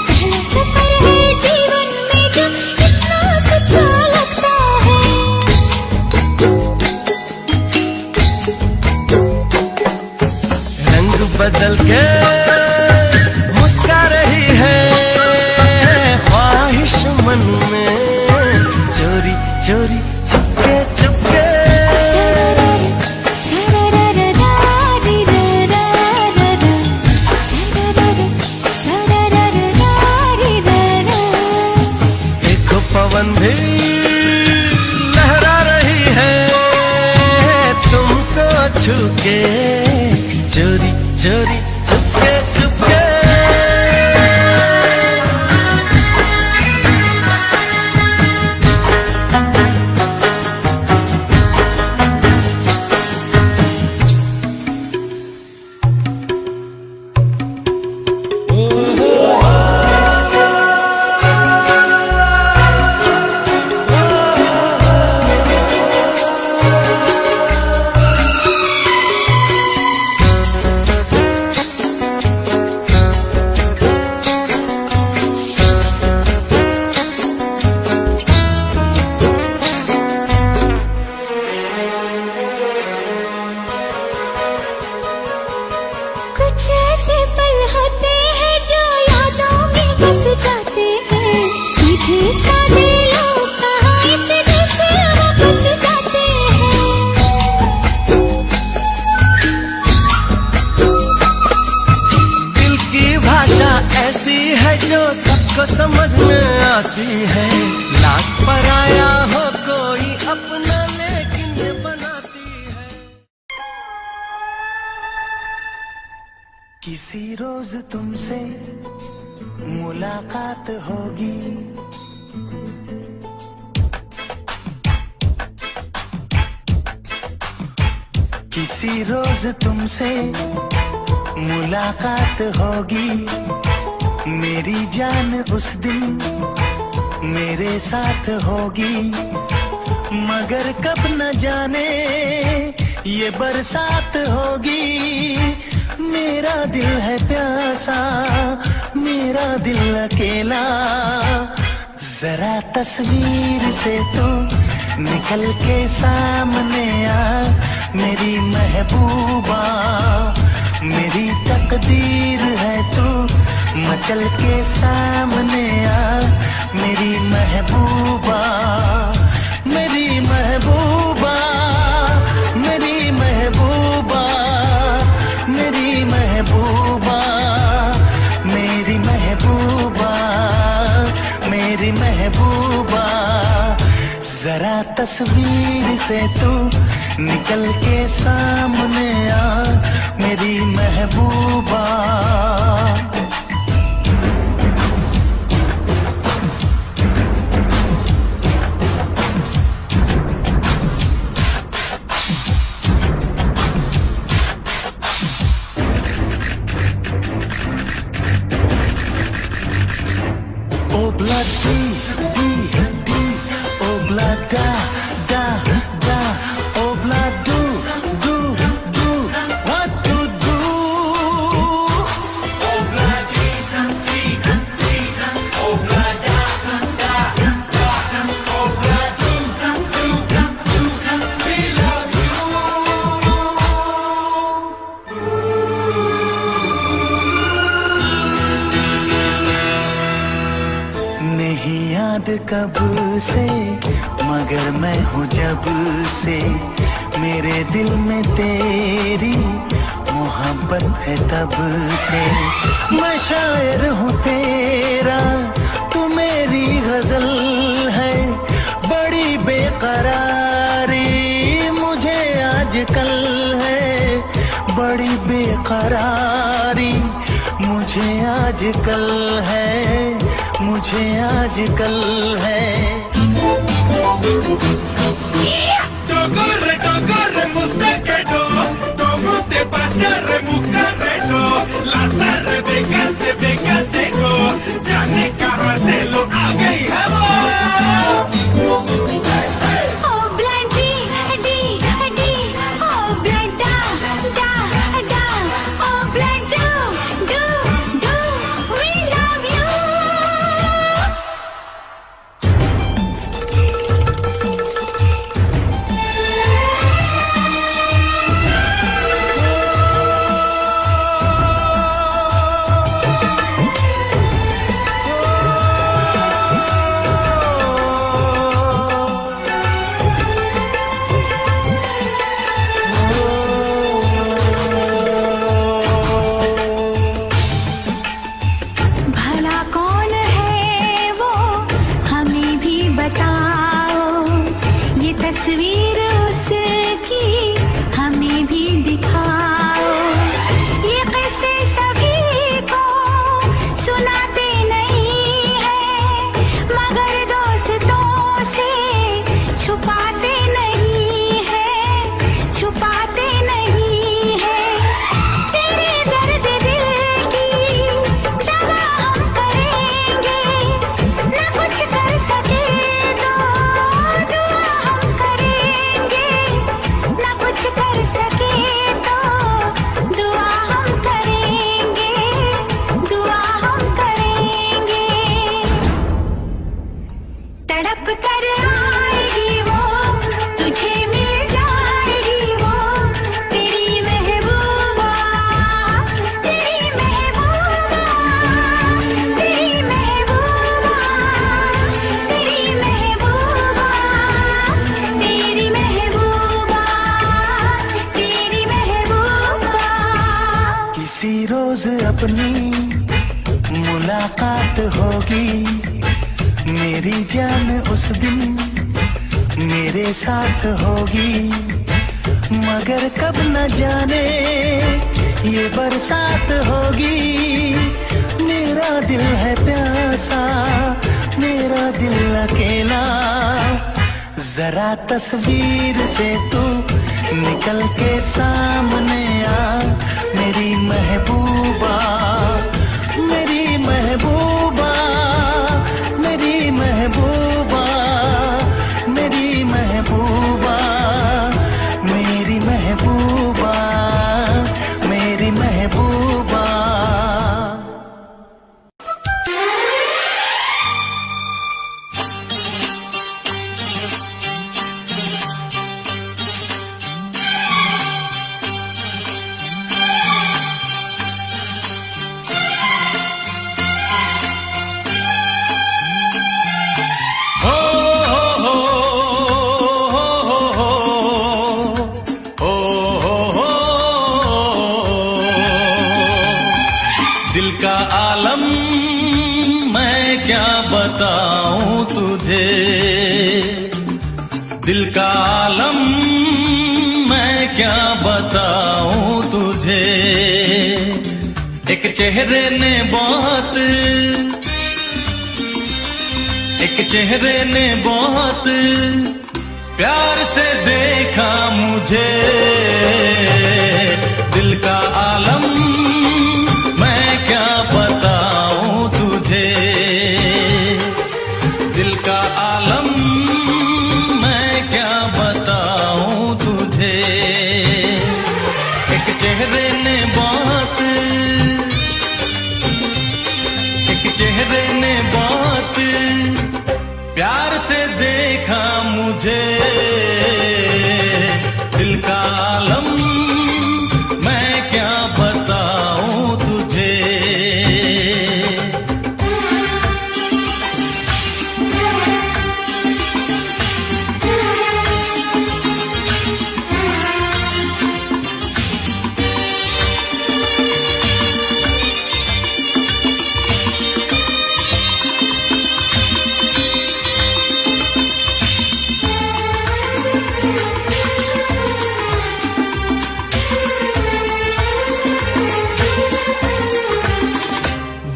पहला सफर है जीवन में जो इतना सच्चा लगता है। बदल के मुस्का रही है ख्वाहिश मन में, चोरी चोरी चुपके चुपके। देखो पवन भी लहरा रही है तुमको छू के, चोरी चोरी चुपके चुपके। समझ में आती है। लाख पराया हो कोई अपना लेकिन ये बनाती है। किसी रोज तुमसे मुलाकात होगी, किसी रोज तुमसे मुलाकात होगी। मेरी जान उस दिन मेरे साथ होगी, मगर कब न जाने ये बरसात होगी। मेरा दिल है प्यासा, मेरा दिल अकेला, जरा तस्वीर से तू निकल के सामने आ। मेरी महबूबा मेरी तकदीर है तू, मचल के सामने आ। मेरी महबूबा मेरी महबूबा मेरी महबूबा मेरी महबूबा मेरी महबूबा मेरी महबूबा, जरा तस्वीर से तू निकल के सामने आ। मेरी महबूबा Obla di di di, obla da da da, obla do do do, what to do? Obla di di di, obla da da da, obla do do do, we love you. नहीं याद कब से मगर मैं हूँ जब से, मेरे दिल में तेरी मोहब्बत है तब से। मैं शायर हूँ तेरा, तू मेरी गजल है। बड़ी बेकरारी मुझे आजकल है, बड़ी बेकरारी मुझे आजकल है, मुझे आजकल है। Corre, muscaquero, como te pasa, remuscarrero, la tarde de go, ya ne carratelo, haga y Oh bloody di di, oh blood da da da, oh blood do do, we love you. भला कौन है वो हमें भी बताओ, ये तस्वीर उसकी हमें भी दिखाओ। ये किस्से सभी को सुनाते नहीं हैं, मगर दोस्तों से छुपाते नहीं हैं, छुपाते नहीं हैं। तेरे दर्द दिल की दवा हम करेंगे, न कुछ कर सके तो दुआ हम करेंगे, न कुछ कर सके तो दुआ हम करेंगे, दुआ हम करेंगे। तड़प कर आएगी वो, तुझे मिल जाएगी वो, तेरी महबूबा, तेरी महबूबा, तेरी महबूबा, तेरी महबूबा, तेरी महबूबा, तेरी महबूबा। किसी रोज अपनी मुलाकात बात होगी, मेरी जान उस दिन मेरे साथ होगी, मगर कब न जाने ये बरसात होगी। मेरा दिल है प्यासा, मेरा दिल अकेला, जरा तस्वीर से तू निकल के सामने आ, मेरी महबूबा, मेरी महबूबा, मेरी महबूबा, मेरी महबूबा, मेरी महबूबा, मेरी महबूबा। दिल का आलम मैं क्या बताऊं तुझे, दिल का आलम मैं क्या बताऊं तुझे। एक चेहरे ने बहुत, एक चेहरे ने बहुत प्यार से देखा मुझे। दिल का आलम मैं क्या बताऊं तुझे, दिल का आलम मैं क्या बताऊं तुझे। एक चेहरे ने बहुत, एक चेहरे ने बहुत प्यार से देखा मुझे। दिल का आलम मैं क्या बताऊं तुझे।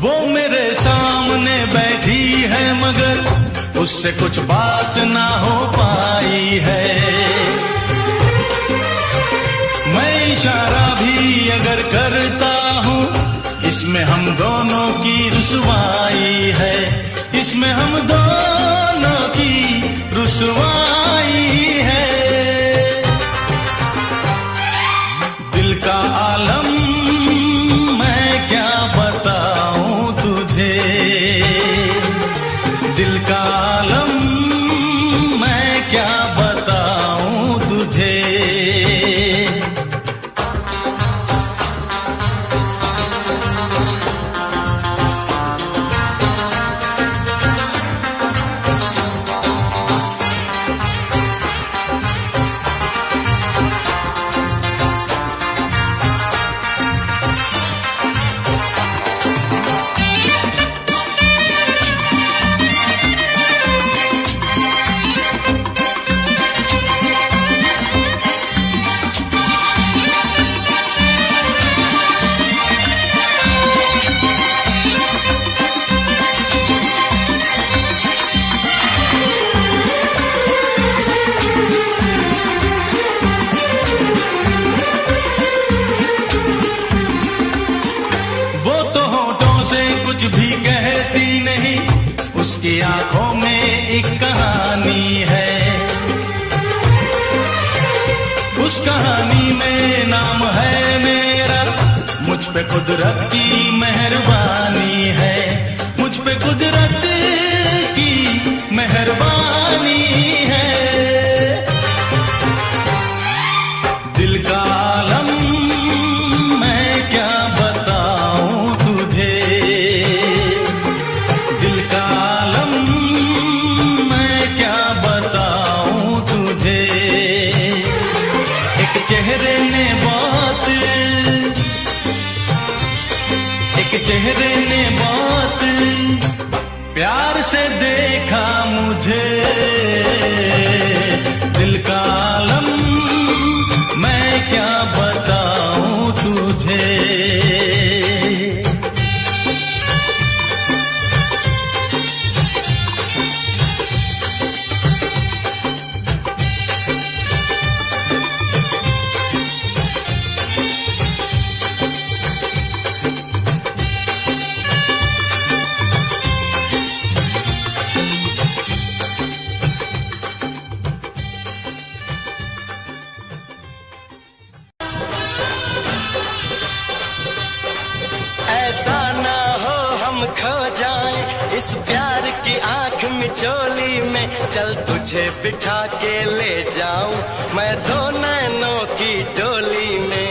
वो मेरे सामने बैठी है मगर उससे कुछ बात ना हो पाई है। मैं इशारा भी अगर करता हूँ इसमें हम दोनों की रुसवाई है, इसमें हम दोनों की रुसवाई है। दिल का आलम मैं क्या बताऊं तुझे, दिल का आलम मैं क्या बताऊं तुझे। कुछ भी कहती नहीं, उसकी आंखों में एक कहानी है। उस कहानी में नाम है मेरा, मुझ पे कुदरत की मेहरबानी है, मुझ पे कुदरत की मेहरबानी है। दिल का आलम मैं क्या बताऊं तुझे, दिल का आलम मैं क्या बताऊं तुझे। एक चेहरे ने बहुत, एक चेहरे ने बहुत से देखा मुझे, दिल का आलम मैं क्या बताऊं तुझे। ऐसा ना हो हम खो जाएं इस प्यार की आंख मिचोली में, चल तुझे बिठा के ले जाऊं मैं दो नैनों की डोली में।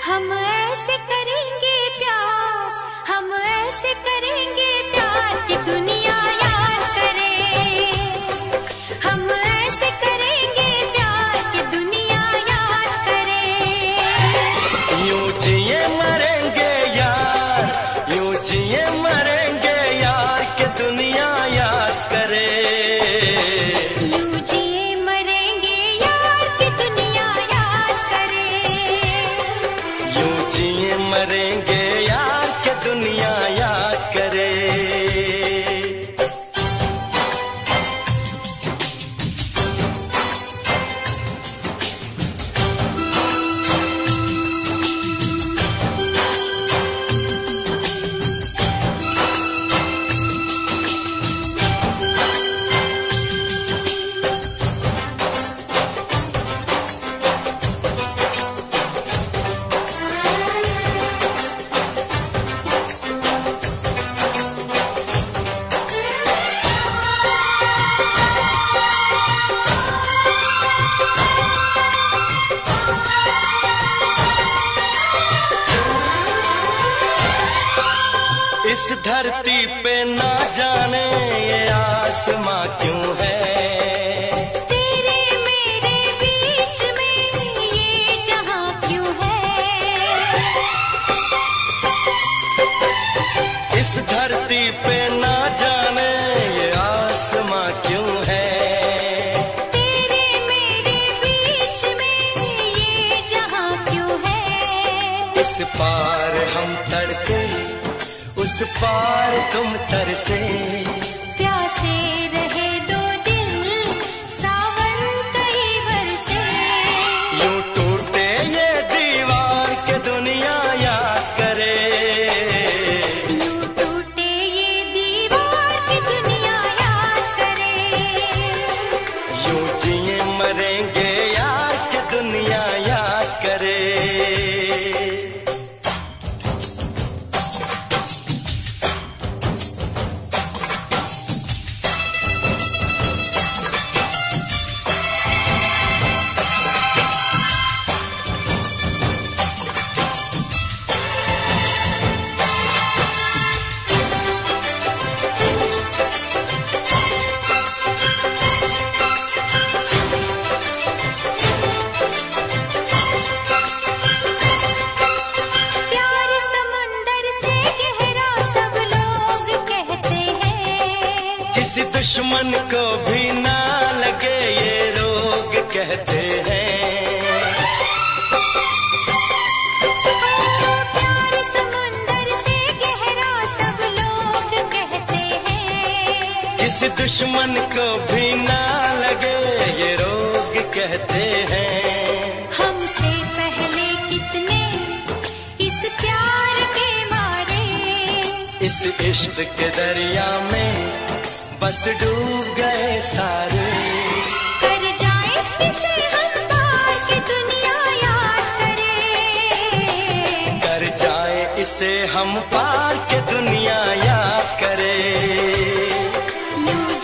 हम ऐसे करेंगे प्यार, हम ऐसे करेंगे प्यार कि दुनिया याद करे। हम ऐसे करेंगे प्यार कि दुनिया याद करे। यूं जिए मरेंगे यार, यूं जिए मरेंगे यार कि दुनिया याद करे। यूं जिए मरेंगे यार कि दुनिया याद करे। यूं जिए मरेंगे यार कि दुनिया याद करे। इस धरती पे ना जाने ये आसमां क्यों है, तेरे मेरे बीच में ये जहां क्यों है। इस धरती पे ना जाने ये आसमां क्यों है। तेरे मेरे बीच में ये जहां क्यों है। इस पार हम तड़के उस पार तुम तरसे, प्यासे रहे दो दिल सावन कई बरसे। यूं टूटे ये दीवार के दुनिया याद करे। यूं टूटे ये दीवार की दुनिया याद करे। यूं जिए मरेंगे यार कि दुनिया याद करे। प्यार समंदर से गहरा सब लोग कहते हैं। किसी दुश्मन को भी ना लगे ये रोग कहते हैं। प्यार समंदर से गहरा सब लोग कहते हैं। किसी दुश्मन को भी ना लगे ये रोग कहते हैं। हमसे पहले कितने इस प्यार के मारे, इस इश्क के दरिया में बस डूब गए सारे। कर जाए इसे हम पार कि दुनिया याद करे। कर जाए इसे हम पार के दुनिया याद करे। यूं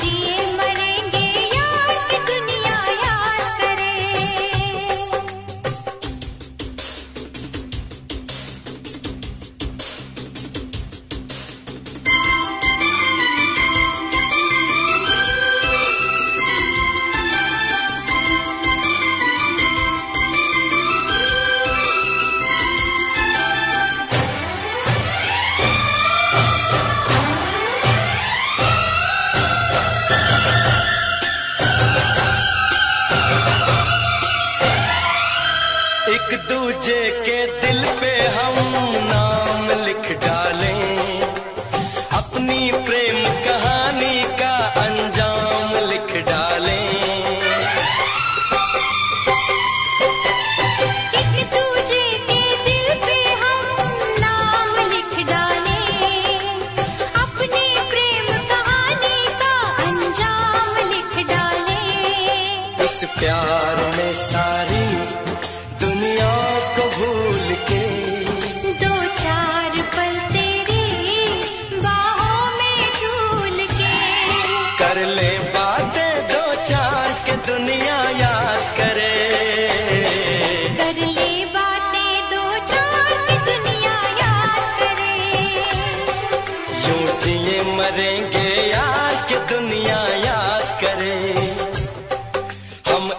दूजे के दिल पे हम नाम लिख डालें, अपनी प्रेम कहानी का अंजाम लिख डालें। एक दूजे के दिल पे हम नाम लिख डालें, अपनी प्रेम कहानी का अंजाम लिख डालें। इस प्यार में सारी दुनिया को भूल के दो चार पल तेरी बाहों में झूल के कर ले